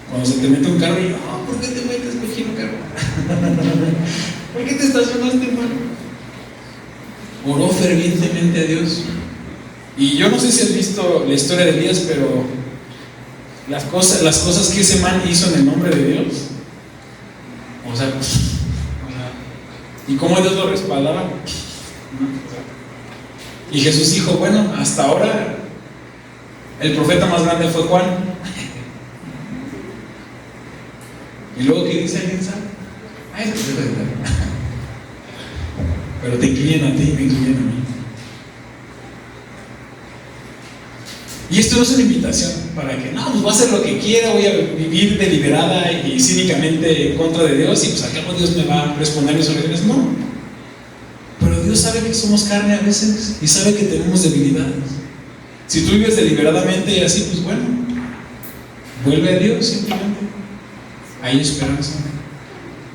Cuando se te mete un carro y ¿por qué te metes, cochino carro? ¿Por qué te estacionaste mal? Oró fervientemente a Dios. Y yo no sé si has visto la historia de Elías, pero las cosas que ese man hizo en el nombre de Dios, o sea, y cómo Dios lo respaldaba. Y Jesús dijo: bueno, hasta ahora el profeta más grande fue Juan. Y luego, ¿qué dice? ¿Alguien sabe? Eso es verdad. Pero te incluyen a ti y me incluyen a mí. Y esto no es una invitación para que, pues voy a hacer lo que quiera, voy a vivir deliberada y cínicamente en contra de Dios y pues al cabo Dios me va a responder mis oraciones. No. Pero Dios sabe que somos carne a veces y sabe que tenemos debilidades. Si tú vives deliberadamente y así, pues bueno, vuelve a Dios simplemente. Hay esperanza.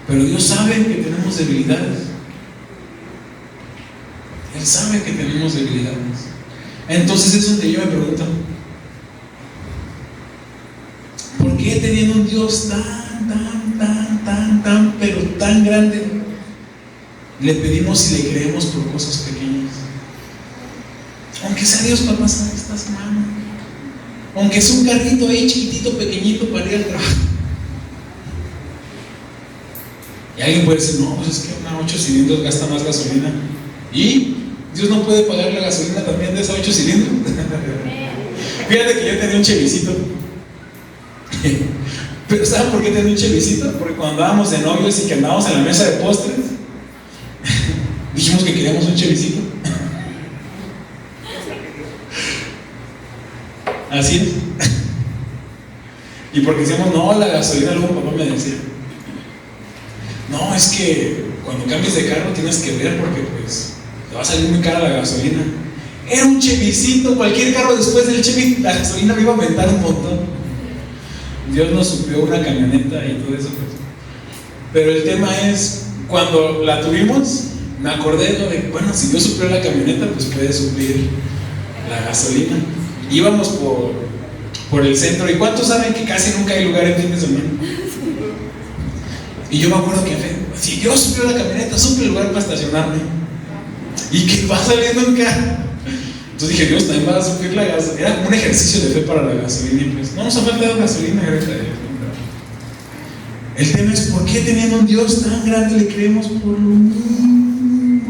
Pero Dios sabe que tenemos debilidades. Él sabe que tenemos debilidades. Entonces es donde yo me pregunto: ¿por qué teniendo un Dios pero tan grande, le pedimos y le creemos por cosas pequeñas? Aunque sea Dios para pasar esta semana, aunque es un carrito ahí chiquitito, pequeñito para ir al trabajo. Y alguien puede decir: no, pues es que una 8 cilindros gasta más gasolina. ¿Y Dios no puede pagar la gasolina también de esos 8 cilindros? Fíjate que yo tenía un Chevycito. Pero ¿saben por qué tenía un Chevycito? Porque cuando andábamos de novios y que andábamos en la mesa de postres, dijimos que queríamos un Chevycito. Así es. Y porque decíamos: no, la gasolina, luego papá me decía: no, es que cuando cambies de carro tienes que ver porque pues te va a salir muy cara la gasolina. Era un Chevycito, cualquier carro después del Chevy, la gasolina me iba a aumentar un montón. Dios nos suplió una camioneta y todo eso. Pero el tema es, cuando la tuvimos, me acordé de, bueno, si Dios suplió la camioneta, pues puede suplir la gasolina. Íbamos por el centro, y ¿cuántos saben que casi nunca hay lugar en fin de semana? Y yo me acuerdo que si Dios suplió la camioneta, suple el lugar para estacionarme. Y que va saliendo un carro. Entonces dije, Dios también va a suplir la gasolina. Era como un ejercicio de fe para la gasolina. Y pues no nos ha faltado gasolina, gracias a Dios. El tema es, ¿por qué teniendo un Dios tan grande le creemos por lo mínimo,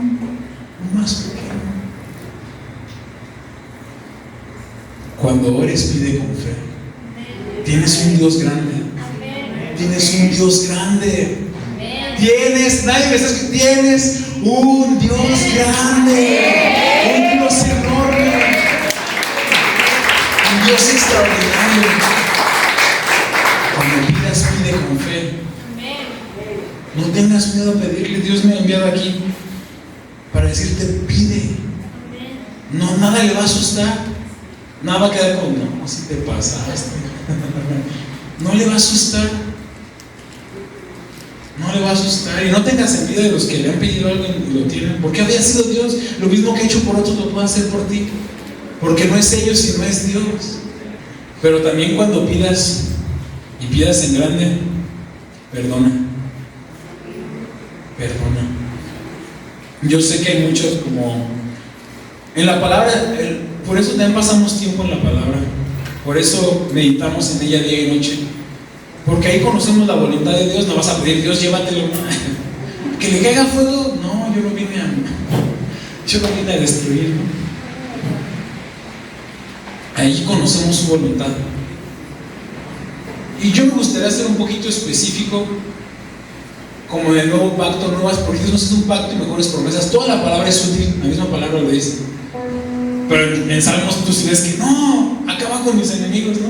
lo más pequeño? Cuando ores, pide con fe. Tienes un Dios grande. Tienes un Dios grande. Nadie me está escuchando. Tienes un Dios grande. Un Dios enorme. Un Dios extraordinario. Cuando pidas, pide con fe. No tengas miedo a pedirle. Dios me ha enviado aquí para decirte, pide. No, nada le va a asustar. Nada va a quedar como, no, si te pasaste. No le va a asustar. No le va a asustar. Y no tengas envidia de los que le han pedido algo y lo tienen. Porque había sido Dios. Lo mismo que ha hecho por otros lo puede hacer por ti. Porque no es ellos, sino es Dios. Pero también cuando pidas, y pidas en grande, perdona. Perdona. Yo sé que hay muchos como en la palabra, por eso también pasamos tiempo en la palabra. Por eso meditamos en ella día y noche. Porque ahí conocemos la voluntad de Dios. No vas a pedir, Dios, llévatelo. Que le caiga fuego. No, yo no vine a destruir. Ahí conocemos su voluntad. Y yo me gustaría ser un poquito específico, como en el nuevo pacto, nuevas, porque Dios nos hace un pacto y mejores promesas. Toda la palabra es útil, la misma palabra lo dice. Pero en Salmos tú ves que no, acaba con mis enemigos, ¿no?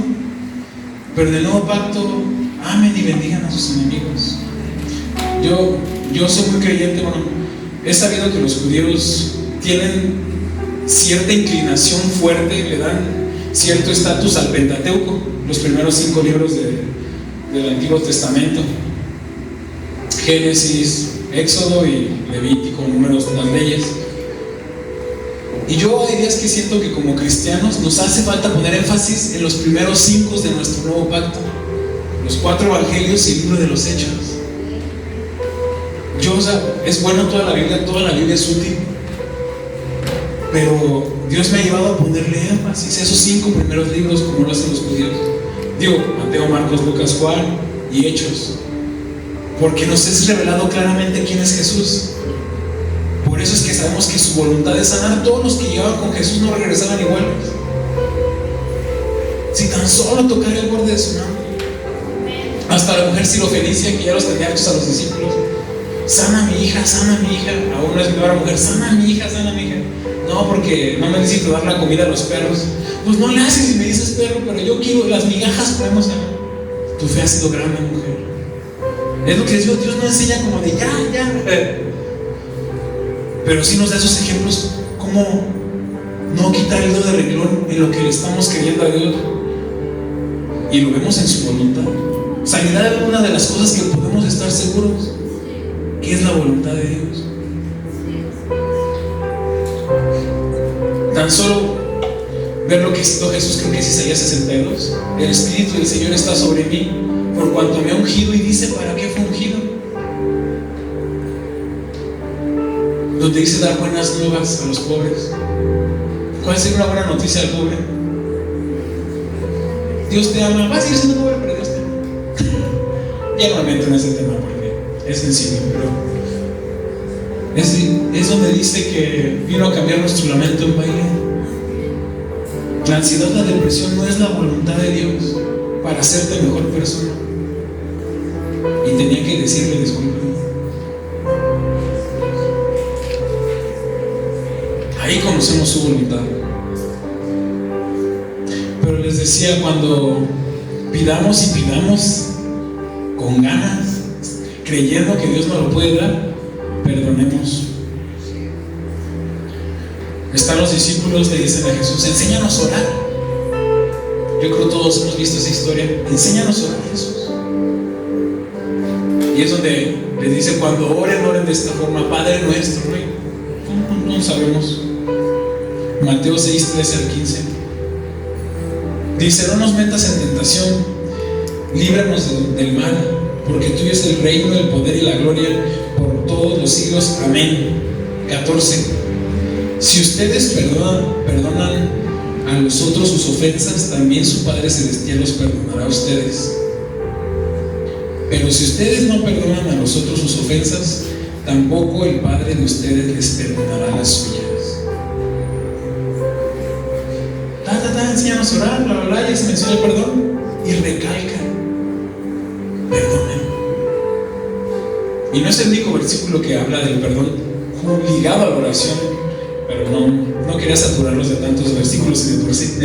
Pero en el nuevo pacto, amen y bendigan a sus enemigos. Yo soy muy creyente, bueno, he sabido que los judíos tienen cierta inclinación fuerte, le dan cierto estatus al Pentateuco, los primeros 5 libros del Antiguo Testamento: Génesis, Éxodo y Levítico, Números, las leyes. Y yo hay días que siento que como cristianos nos hace falta poner énfasis en los primeros 5 de nuestro nuevo pacto: los 4 evangelios y el libro de los Hechos. Es bueno toda la Biblia es útil, pero Dios me ha llevado a ponerle énfasis a esos 5 primeros libros, como lo hacen los judíos. Mateo, Marcos, Lucas, Juan y Hechos, porque nos es revelado claramente quién es Jesús. Por eso es que sabemos que su voluntad es sanar. Todos los que llegaban con Jesús no regresaban iguales. Si tan solo tocar el borde de su mano. Hasta la mujer sirofenicia, que ya los tenía hartos a los discípulos: sana a mi hija, sana a mi hija. Aún no es la mujer: sana a mi hija, sana a mi hija. No, porque no me necesito dar la comida a los perros. Pues no le haces y me dices perro, pero yo quiero las migajas, podemos hacer. Tu fe ha sido grande, mujer. Es lo que Dios no enseña como de ya. Pero sí nos da esos ejemplos, como no quitar el dedo de renglón en lo que le estamos queriendo a Dios. Y lo vemos en su voluntad. Sanidad es una de las cosas que podemos estar seguros que es la voluntad de Dios. Tan solo ver lo que citó Jesús, creo que es Isaías 62: el Espíritu del Señor está sobre mí, por cuanto me ha ungido. Y dice, ¿para qué fue ungido? Donde dice dar buenas nuevas a los pobres. ¿Cuál sería una buena noticia al pobre? Dios te ama. Va a seguir siendo pobre, pero Dios te ama. Ya no me meto en ese tema porque es sencillo, pero es donde dice que vino a cambiar nuestro lamento en baile. La ansiedad, la depresión no es la voluntad de Dios para hacerte mejor persona. Y tenía que decirle disculpen. Ahí conocemos su voluntad. Pero les decía, cuando pidamos y pidamos con ganas, creyendo que Dios nos lo puede dar, perdonemos. Están los discípulos, le dicen a Jesús: enséñanos a orar. Yo creo que todos hemos visto esa historia. Enséñanos a orar, Jesús. Y es donde les dice: cuando oren, oren de esta forma: Padre nuestro, ¿no? ¿Cómo no sabemos? Mateo 6, 13 al 15 dice: no nos metas en tentación, líbranos del mal, porque tuyo es el reino, el poder y la gloria por todos los siglos. Amén. 14. Si ustedes perdonan a los otros sus ofensas, también su Padre Celestial los perdonará a ustedes. Pero si ustedes no perdonan a los otros sus ofensas, tampoco el Padre de ustedes les perdonará las suyas. Enséñanos a orar, bla, bla, bla, ya se menciona el perdón y recalca: perdonen. Y no es el único versículo que habla del perdón ligado a la oración, pero no quería saturarlos de tantos versículos y de por sí.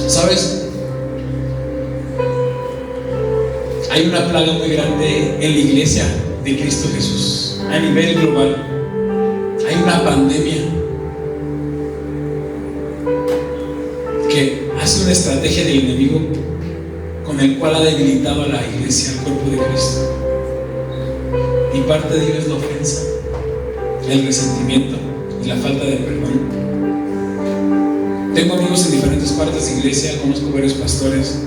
¿Sabes? Hay una plaga muy grande en la iglesia de Cristo Jesús a nivel global. Hay una pandemia que hace una estrategia del enemigo con el cual ha debilitado a la iglesia, al cuerpo de Cristo. Y parte de ello es la ofensa, el resentimiento y la falta de perdón. Tengo amigos en diferentes partes de iglesia, conozco varios pastores,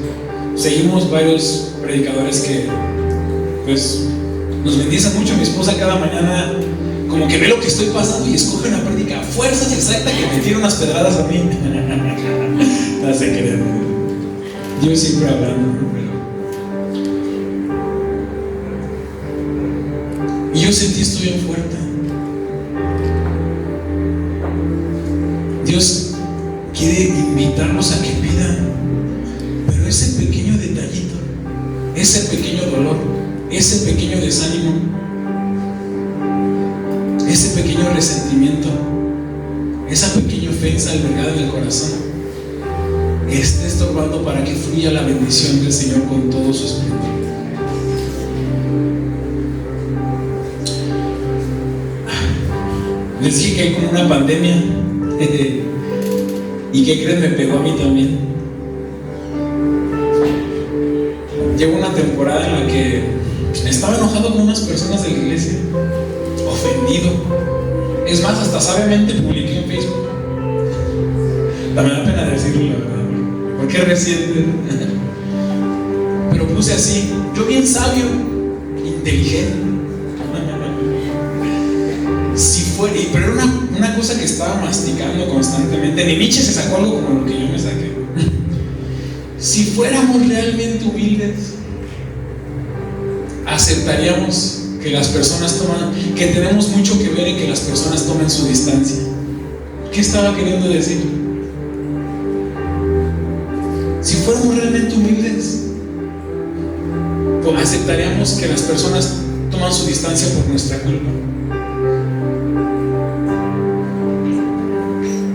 seguimos varios predicadores que pues nos bendicen mucho. Mi esposa cada mañana como que ve lo que estoy pasando y escoge una prédica a fuerzas exacta que me tira unas pedradas a mí. No se crean, yo siempre hablando, y yo sentí esto bien fuerte. Dios quiere invitarnos a que pidan, pero ese pequeño detallito, ese pequeño dolor, ese pequeño desánimo, ese pequeño resentimiento, esa pequeña ofensa albergada en el corazón, esté estorbando para que fluya la bendición del Señor con todo su esplendor. Les dije que hay como una pandemia y que creen, me pegó a mí también. Llegó una temporada en la que estaba enojado con unas personas de la iglesia, ofendido. Es más, hasta sabiamente publiqué en Facebook. Me da pena decirlo, la verdad, porque es reciente. Pero puse así: yo bien sabio, inteligente. Pero era una cosa que estaba masticando constantemente. Ni Nietzsche se sacó algo como lo que yo me saqué. Si fuéramos realmente humildes, aceptaríamos que las personas que tenemos mucho que ver en que las personas tomen su distancia. ¿Qué estaba queriendo decir? Si fuéramos realmente humildes, pues aceptaríamos que las personas toman su distancia por nuestra culpa.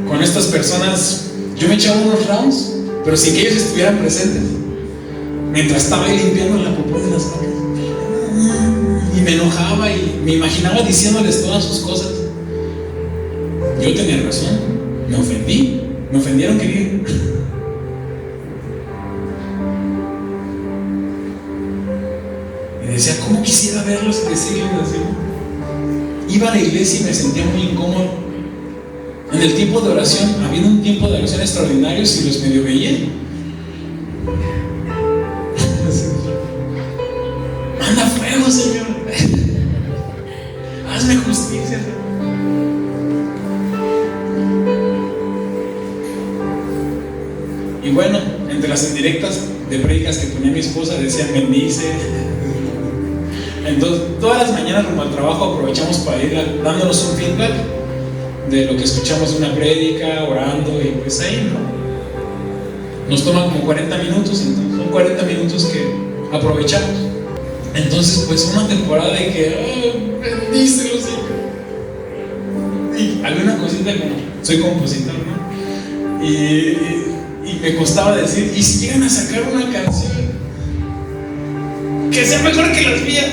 Con estas personas yo me echaba unos rounds, pero sin que ellos estuvieran presentes, mientras estaba ahí limpiando la popó de las vacas, y me enojaba y me imaginaba diciéndoles todas sus cosas. Yo tenía razón, me ofendieron, querido. Y decía: ¿cómo quisiera verlos y decirles así? Iba a la iglesia y me sentía muy incómodo. En el tiempo de oración, había un tiempo de oración extraordinario, si los medio veía. Manda fuego, Señor. Hazme justicia, Señor. Y bueno, entre las indirectas de prédicas que ponía mi esposa decían: bendice. Entonces, todas las mañanas rumbo al trabajo aprovechamos para ir dándonos un feedback de lo que escuchamos de una prédica, orando, y pues ahí nos toma como 40 minutos, entonces son 40 minutos que aprovechamos. Entonces, pues una temporada de que bendícelo, Señor. Y había una cosita, como soy compositor, ¿no? Y me costaba decir: ¿y si llegan a sacar una canción que sea mejor que las mías?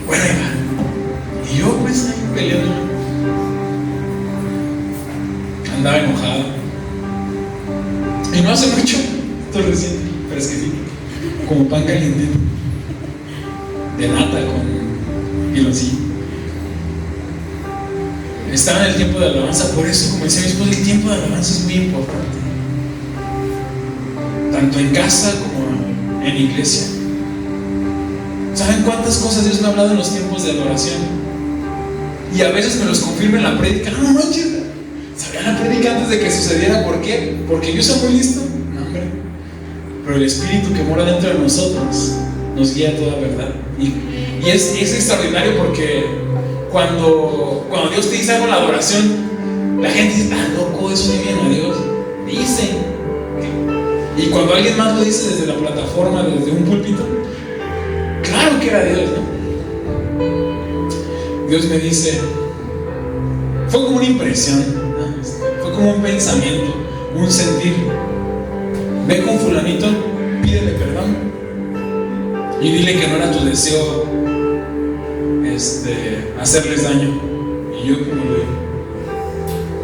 Bueno, ahí va. Y yo pues ahí peleando. Andaba enojado. Y no hace mucho, esto es reciente, pero es que sí, como pan caliente, de nata con piloncillo. Estaba en el tiempo de alabanza, por eso, como decía mi esposa, el tiempo de alabanza es muy importante, tanto en casa como en iglesia. ¿Saben cuántas cosas Dios me ha hablado en los tiempos de adoración? Y a veces me los confirma en la prédica. No manches, sabía la prédica antes de que sucediera. ¿Por qué? Porque yo soy muy listo. No, hombre. Pero el Espíritu que mora dentro de nosotros nos guía a toda verdad. Y es extraordinario porque cuando Dios te dice algo en la adoración, la gente dice, loco, eso le viene a Dios. Dicen. Y cuando alguien más lo dice desde la plataforma, desde un púlpito, claro que era Dios, ¿no? Dios me dice, fue como una impresión, ¿no? Fue como un pensamiento, un sentir. Ve con fulanito, pídele perdón y dile que no era tu deseo hacerles daño. Y yo como le digo,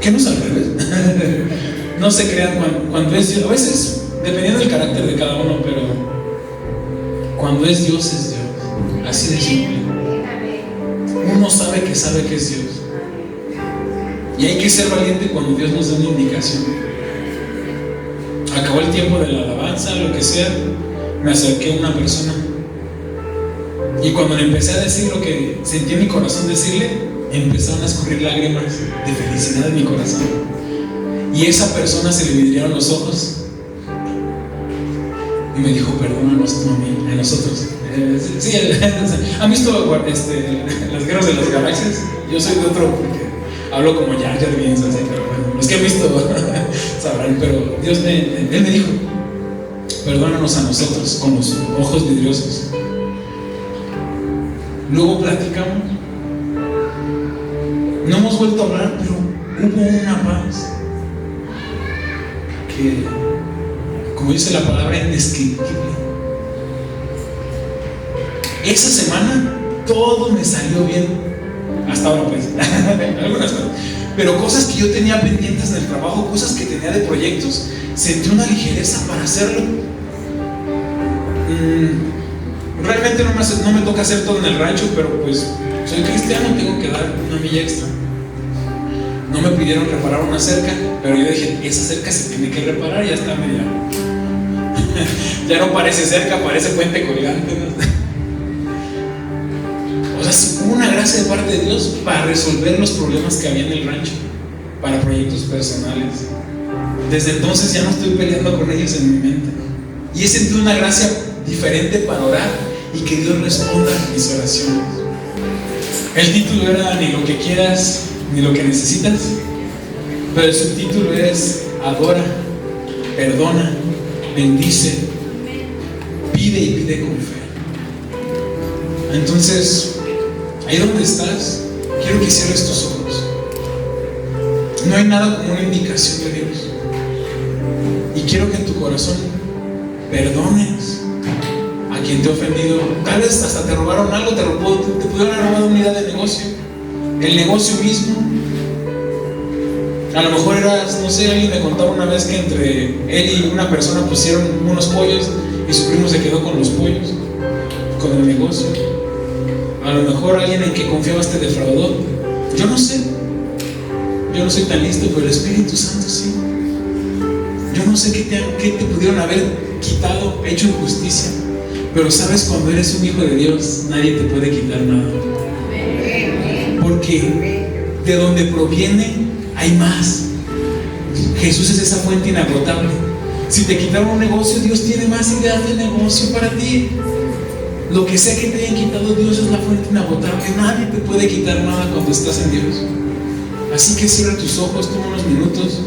¿qué no es al revés? No se crean cuando es Dios, a veces dependiendo del carácter de cada uno, pero cuando es Dios, así de simple. Uno sabe que es Dios. Y hay que ser valiente cuando Dios nos da una indicación. Acabó el tiempo de la alabanza, lo que sea, me acerqué a una persona. Y cuando le empecé a decir lo que sentí en mi corazón decirle, empezaron a escurrir lágrimas de felicidad en mi corazón. Y esa persona se le vidriaron los ojos y me dijo, perdónanos tú a nosotros. Sí, ¿han visto las guerras de las galaxias? Yo soy de otro porque hablo como Jar Jar Binks, así, pero bueno, los que han visto sabrán. Pero Dios Él me dijo, perdónanos a nosotros con los ojos vidriosos. Luego platicamos, no hemos vuelto a hablar, pero hubo una paz que, como dice la palabra, indescriptible. Esa semana todo me salió bien, hasta ahora pues, algunas cosas, pero cosas que yo tenía pendientes en el trabajo, cosas que tenía de proyectos, sentí una ligereza para hacerlo. Realmente no me toca hacer todo en el rancho, pero pues soy cristiano, tengo que dar una milla extra. No me pidieron reparar una cerca, pero yo dije, esa cerca se tiene que reparar, ya está media. Ya no parece cerca, parece puente colgante, ¿no? O sea, sí, hubo una gracia de parte de Dios para resolver los problemas que había en el rancho, para proyectos personales. Desde entonces ya no estoy peleando con ellos en mi mente. Y he sentido una gracia diferente para orar y que Dios responda a mis oraciones. El título era Ni lo que quieras, ni lo que necesitas, pero el subtítulo es Adora, perdona, bendice, pide y pide con fe. Entonces, ahí donde estás, quiero que cierres tus ojos. No hay nada como una indicación de Dios. Y quiero que en tu corazón perdones a quien te ha ofendido. Tal vez hasta te robaron algo, te pudieron haber robado una idea de negocio, el negocio mismo. A lo mejor eras, no sé, alguien me contaba una vez que entre él y una persona pusieron unos pollos y su primo se quedó con los pollos, con el negocio. A lo mejor alguien en que confiabas te defraudó. Yo no sé, yo no soy tan listo, pero el Espíritu Santo sí. Yo no sé qué te pudieron haber quitado, hecho injusticia, pero sabes, cuando eres un hijo de Dios, nadie te puede quitar nada, porque de donde proviene hay más. Jesús es esa fuente inagotable. Si te quitaron un negocio, Dios tiene más ideas de negocio para ti. Lo que sea que te hayan quitado, Dios es la fuente inagotable. Nadie te puede quitar nada cuando estás en Dios. Así que cierra tus ojos, toma unos minutos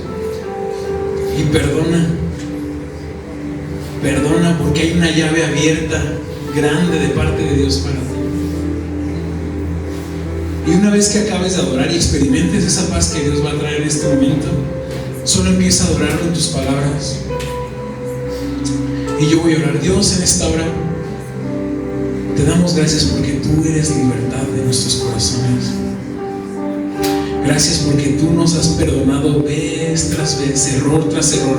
y perdona. Perdona, porque hay una llave abierta grande de parte de Dios para ti. Y una vez que acabes de adorar y experimentes esa paz que Dios va a traer en este momento, solo empieza a adorar con tus palabras. Y yo voy a orar. Dios, en esta hora Te damos gracias porque tú eres libertad de nuestros corazones. Gracias porque tú nos has perdonado vez tras vez, error tras error.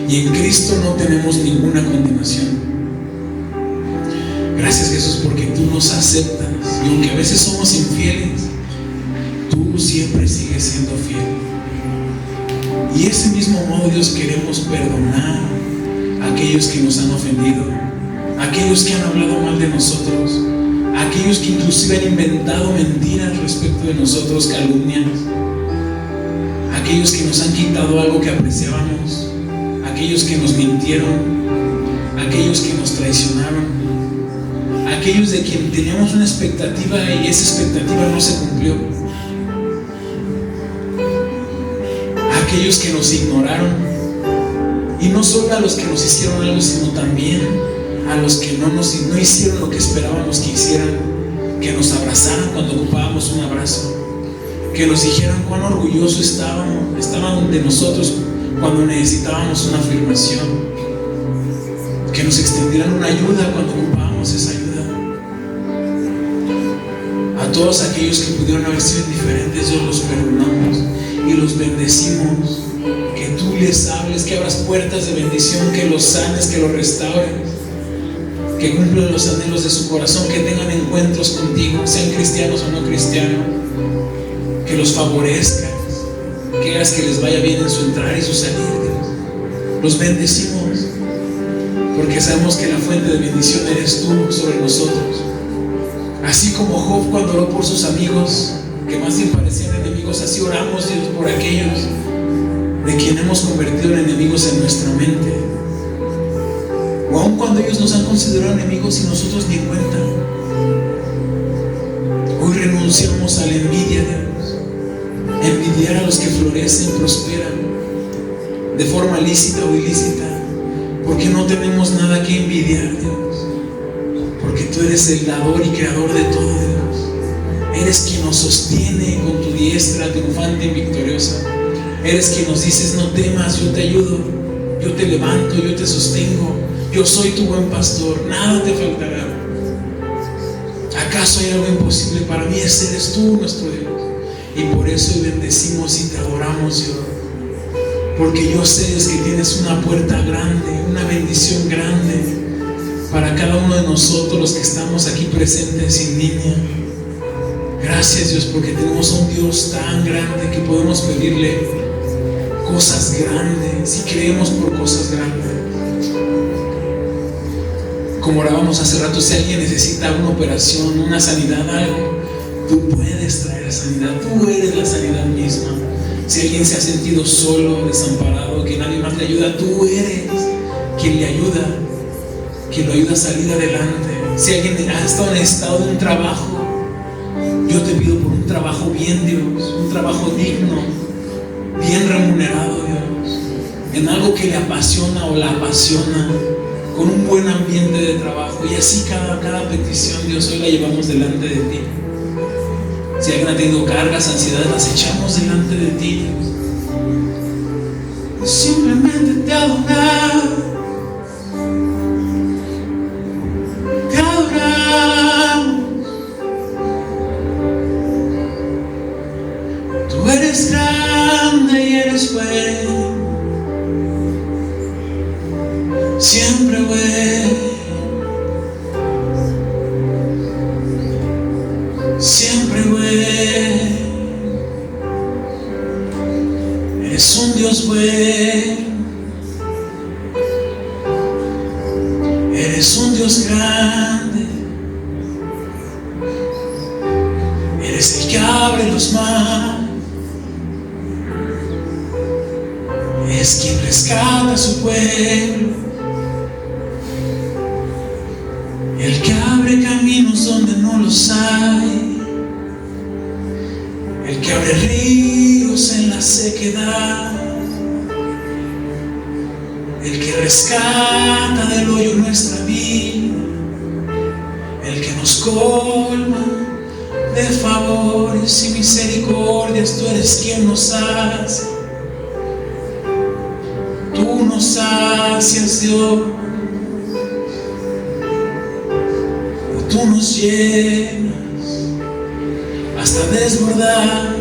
Y en Cristo no tenemos ninguna condenación. Gracias, Jesús, porque tú nos aceptas. Y aunque a veces somos infieles, tú siempre sigues siendo fiel. Y ese mismo modo, Dios, queremos perdonar a aquellos que nos han ofendido, a aquellos que han hablado mal de nosotros, a aquellos que inclusive han inventado mentiras respecto de nosotros, calumnias, a aquellos que nos han quitado algo que apreciábamos, a aquellos que nos mintieron, a aquellos que nos traicionaron, a aquellos de quien teníamos una expectativa y esa expectativa no se cumplió, a aquellos que nos ignoraron, y no solo a los que nos hicieron algo, sino también a los que no hicieron lo que esperábamos que hicieran, que nos abrazaran cuando ocupábamos un abrazo, que nos dijeran cuán orgullosos estaban de nosotros cuando necesitábamos una afirmación, que nos extendieran una ayuda cuando ocupábamos esa ayuda. A todos aquellos que pudieron haber sido indiferentes, Dios, los perdonamos y los bendecimos. Que tú les hables, que abras puertas de bendición, que los sanes, que los restaures, que cumplan los anhelos de su corazón, que tengan encuentros contigo, sean cristianos o no cristianos, que los favorezcas, que hagas que les vaya bien en su entrar y su salir, Dios. Los bendecimos porque sabemos que la fuente de bendición eres tú sobre nosotros. Así como Job cuando oró por sus amigos, que más bien parecían enemigos, así oramos, Dios, por aquellos de quien hemos convertido en enemigos en nuestra mente, o aun cuando ellos nos han considerado enemigos y nosotros ni en cuenta. Hoy renunciamos a la envidia, Dios, envidiar a los que florecen, prosperan de forma lícita o ilícita, porque no tenemos nada que envidiar, Dios, porque tú eres el dador y creador de todo, Dios. Eres quien nos sostiene con tu diestra triunfante y victoriosa. Eres quien nos dices: no temas, yo te ayudo, yo te levanto, yo te sostengo, yo soy tu buen pastor, nada te faltará. ¿Acaso hay algo imposible para mí? Ese eres tú, nuestro Dios. Y por eso bendecimos y te adoramos, Dios, porque yo sé, Dios, que tienes una puerta grande, una bendición grande para cada uno de nosotros, los que estamos aquí presentes sin niña. Gracias, Dios, porque tenemos un Dios tan grande que podemos pedirle cosas grandes y creemos por cosas grandes. Como orábamos hace rato, si alguien necesita una operación, una sanidad, algo, tú puedes traer sanidad, tú eres la sanidad misma. Si alguien se ha sentido solo, desamparado, que nadie más le ayuda, tú eres quien le ayuda, quien lo ayuda a salir adelante. Si alguien ha estado necesitado de un trabajo, yo te pido por un trabajo bien, Dios, un trabajo digno, bien remunerado, Dios, en algo que le apasiona o la apasiona, con un buen ambiente de trabajo. Y así cada petición, Dios, hoy la llevamos delante de ti. Si alguien ha tenido cargas, ansiedades, las echamos delante de ti, Dios. Simplemente te adoramos, te adoramos. Tú eres grande y eres bueno, siempre bueno, siempre bueno. Eres un Dios bueno, eres un Dios grande, eres el que abre los mares, es quien rescata a su pueblo, el que abre caminos donde no los hay, el que abre ríos en la sequedad, el que rescata del hoyo nuestra vida, el que nos colma de favores y misericordias. Tú eres quien nos hace, tú nos sacias, Dios. llenas hasta desbordar.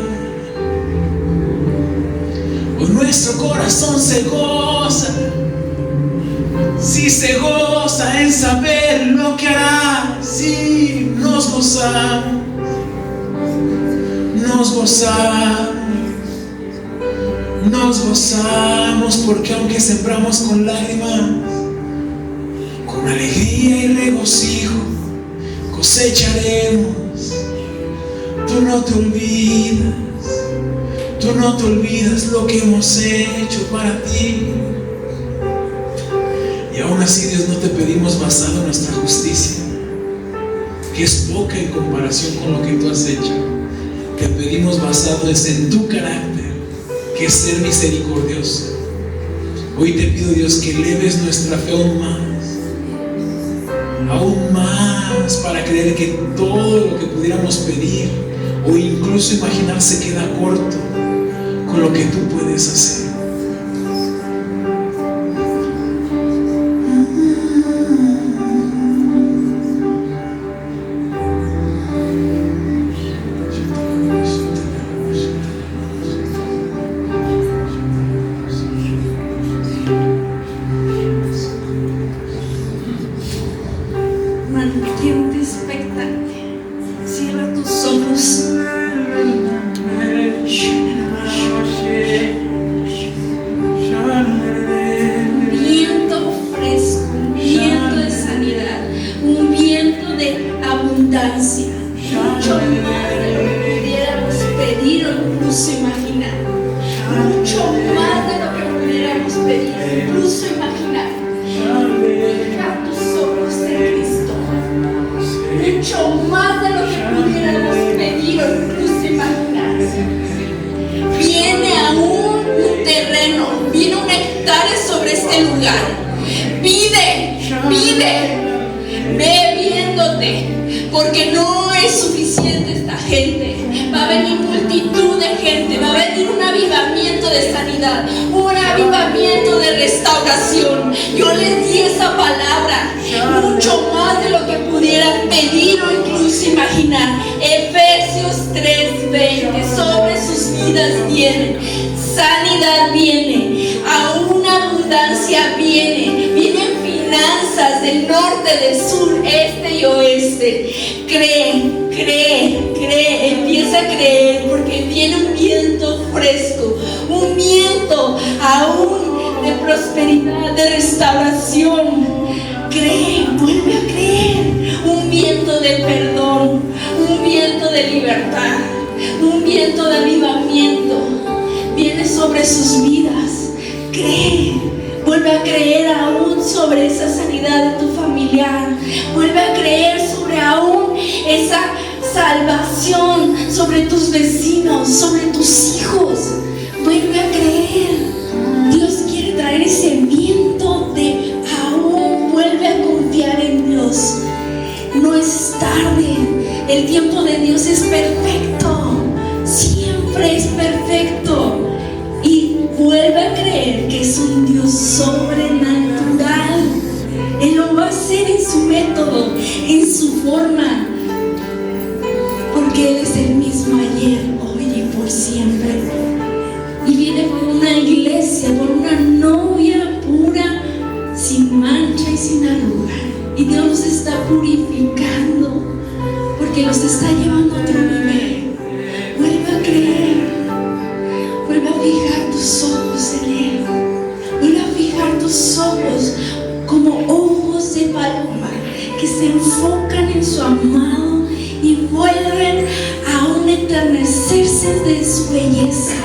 Hoy nuestro corazón se goza, si se goza en saber lo que hará. Si nos gozamos, nos gozamos, nos gozamos, porque aunque sembramos con lágrimas, con alegría y regocijo cosecharemos. Tú no te olvidas, tú no te olvidas lo que hemos hecho para ti. Y aún así, Dios, no te pedimos basado en nuestra justicia, que es poca en comparación con lo que tú has hecho. Te pedimos basado en tu carácter, que es ser misericordioso. Hoy te pido, Dios, que eleves nuestra fe aún más, para creer que todo lo que pudiéramos pedir o incluso imaginar se queda corto con lo que tú puedes hacer. Mantente expectante. Cierra tus ojos. Un viento fresco, un viento de sanidad, un viento de abundancia. Mucho más de lo que pudiéramos pedir o incluso imaginar. Mucho más de lo que pudiéramos pedir o incluso imaginar. Fija tus ojos en Cristo. Mucho más de lo que pudiéramos pedir o incluso imaginar. Viene aún un terreno, viene un hectárea sobre este lugar. Pide, ve viéndote, porque no es suficiente esta gente. Va a venir multitud de gente, va a venir un avivamiento de sanidad, un avivamiento de restauración. Yo les di esa palabra, mucho más de lo que pudieran pedir o incluso imaginar. Efesios 3:20, sobre sus vidas viene sanidad, viene aún abundancia, vienen finanzas del norte, del sur, este y oeste. Cree, empieza a creer, porque viene un viento fresco, un viento aún de prosperidad, de restauración. Cree, vuelve a creer, un viento de perdón, un viento de libertad, un viento de avivamiento viene sobre sus vidas. Cree, vuelve a creer aún sobre esa sanidad de tu familiar, vuelve a creer sobre aún esa salvación, sobre tus vecinos, sobre tus hijos. Vuelve a creer. Dios quiere traer ese viento de aún. Vuelve a confiar en Dios. No es tarde. El tiempo de Dios es perfecto. Siempre es perfecto. Y vuelve a creer que es un Dios sobrenatural. Él lo va a hacer en su método, en su forma, porque Él es el mismo ayer, hoy y por siempre. Y viene por una iglesia, por una novia pura, sin mancha y sin arruga. Y Dios los está purificando, porque los está llevando a otro nivel. Vuelve a creer, vuelve a fijar tus ojos en Él, vuelve a fijar tus ojos como ojos de paloma que se enfocan en su amado y vuelven a aún enternecerse de su belleza.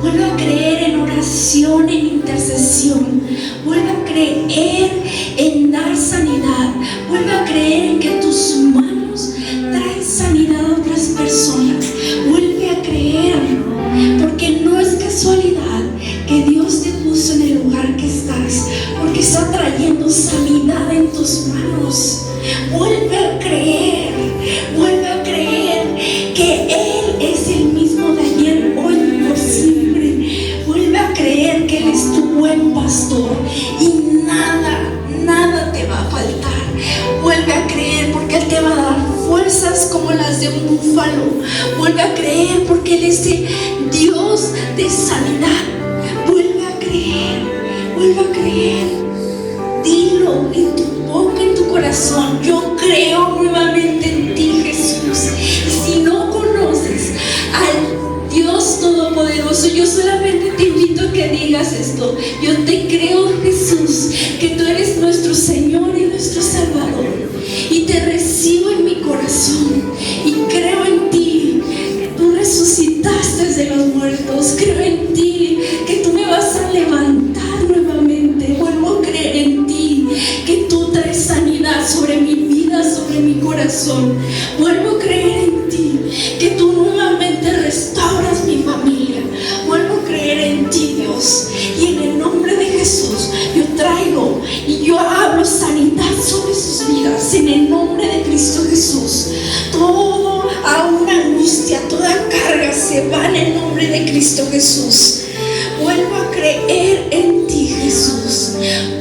Vuelve a creer en oración, en intercesión. Vuelve a creer en dar sanidad. Vuelve a creer en que tus manos traen sanidad a otras personas. Vuelve a creer, porque no es casualidad que Dios te puso en el lugar que estás, porque está trayendo sanidad en tus manos. Vuelve a creer que Él es el mismo de ayer, hoy y por siempre. Vuelve a creer que Él es tu buen pastor y nada te va a faltar. Vuelve a creer, porque yo solamente te invito a que digas esto. Yo te creo, Jesús, que tú eres nuestro Señor y nuestro Salvador, y te recibo en mi corazón y creo en ti, que tú resucitaste de los muertos. Creo en ti, que tú me vas a levantar nuevamente. Vuelvo a creer en ti, que tú traes sanidad sobre mi vida, sobre mi corazón. Vuelvo a creer en ti, que tú nuevamente restauras mi familia. Vuelvo a creer en ti, Dios, y en el nombre de Jesús yo traigo y yo hablo sanidad sobre sus vidas, en el nombre de Cristo Jesús. Toda una angustia, toda carga se va en el nombre de Cristo Jesús. Vuelvo a creer en ti, Jesús.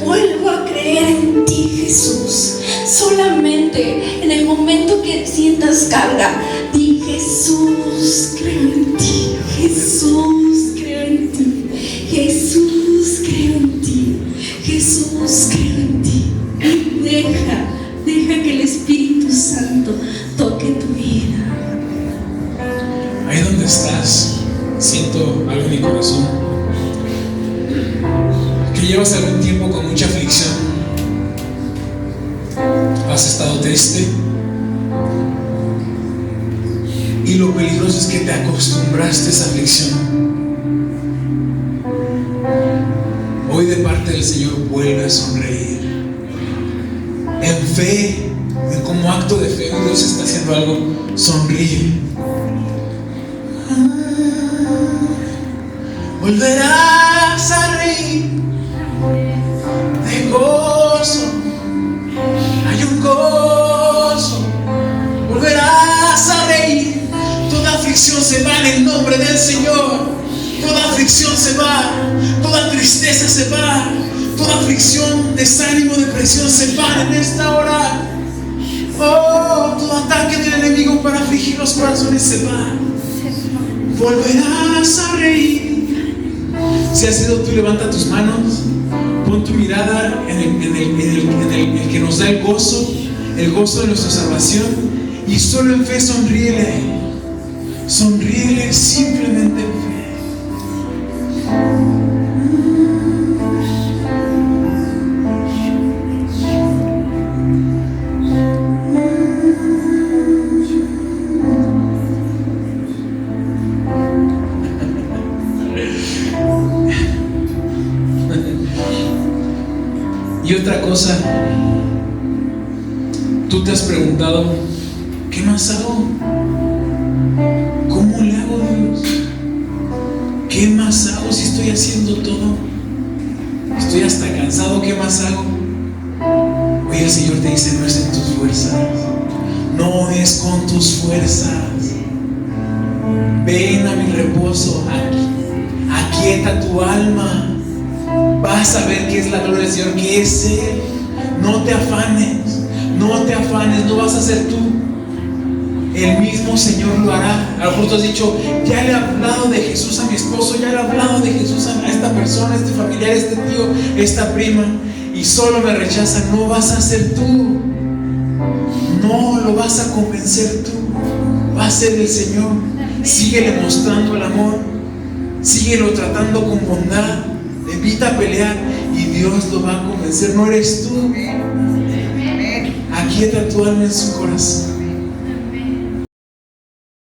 Vuelvo a creer en ti, Jesús. Solamente en el momento que sientas carga, di: Jesús, creo en ti. Jesús, creo en ti. Jesús, creo en ti. Jesús, creo en ti. Y deja que el Espíritu Santo toque tu vida. Ahí donde estás, siento algo en mi corazón, que llevas algún tiempo con mucha aflicción. Has estado triste, y lo peligroso es que te acostumbraste a esa aflicción. Hoy, de parte del Señor, vuelve a sonreír en fe, como acto de fe. Dios está haciendo algo. Sonríe. Volverás a reír de gozo. Hay un gozo. Volverás a reír. Toda aflicción se va en el nombre del Señor. Toda aflicción se va. Toda tristeza se va. Toda aflicción, desánimo, depresión se va en esta hora. Oh, todo ataque del enemigo para afligir los corazones se va. Volverás a reír. Si has sido tú, levanta tus manos. Pon tu mirada en el que nos da el gozo de nuestra salvación, y solo en fe sonríele a Él. Sonríele simplemente en fe. Y otra cosa, tú te has preguntado: ¿qué más hago? ¿Cómo le hago, Dios? ¿Qué más hago si estoy haciendo todo? Estoy hasta cansado, ¿qué más hago? Hoy el Señor te dice: no es en tus fuerzas, no es con tus fuerzas. Ven a mi reposo, aquieta tu alma. Vas a ver qué es la gloria del Señor, que es Él. No te afanes, no te afanes, no vas a ser tú. El mismo Señor lo hará. A lo mejor tú has dicho: ya le he hablado de Jesús a mi esposo, ya le he hablado de Jesús a esta persona, a este familiar, a este tío, a esta prima, y solo me rechazan. No vas a ser tú. No lo vas a convencer tú. Va a ser el Señor. Síguele mostrando el amor, síguelo tratando con bondad. Evita pelear y Dios lo va a convencer. No eres tú. Aquieta tu alma en su corazón.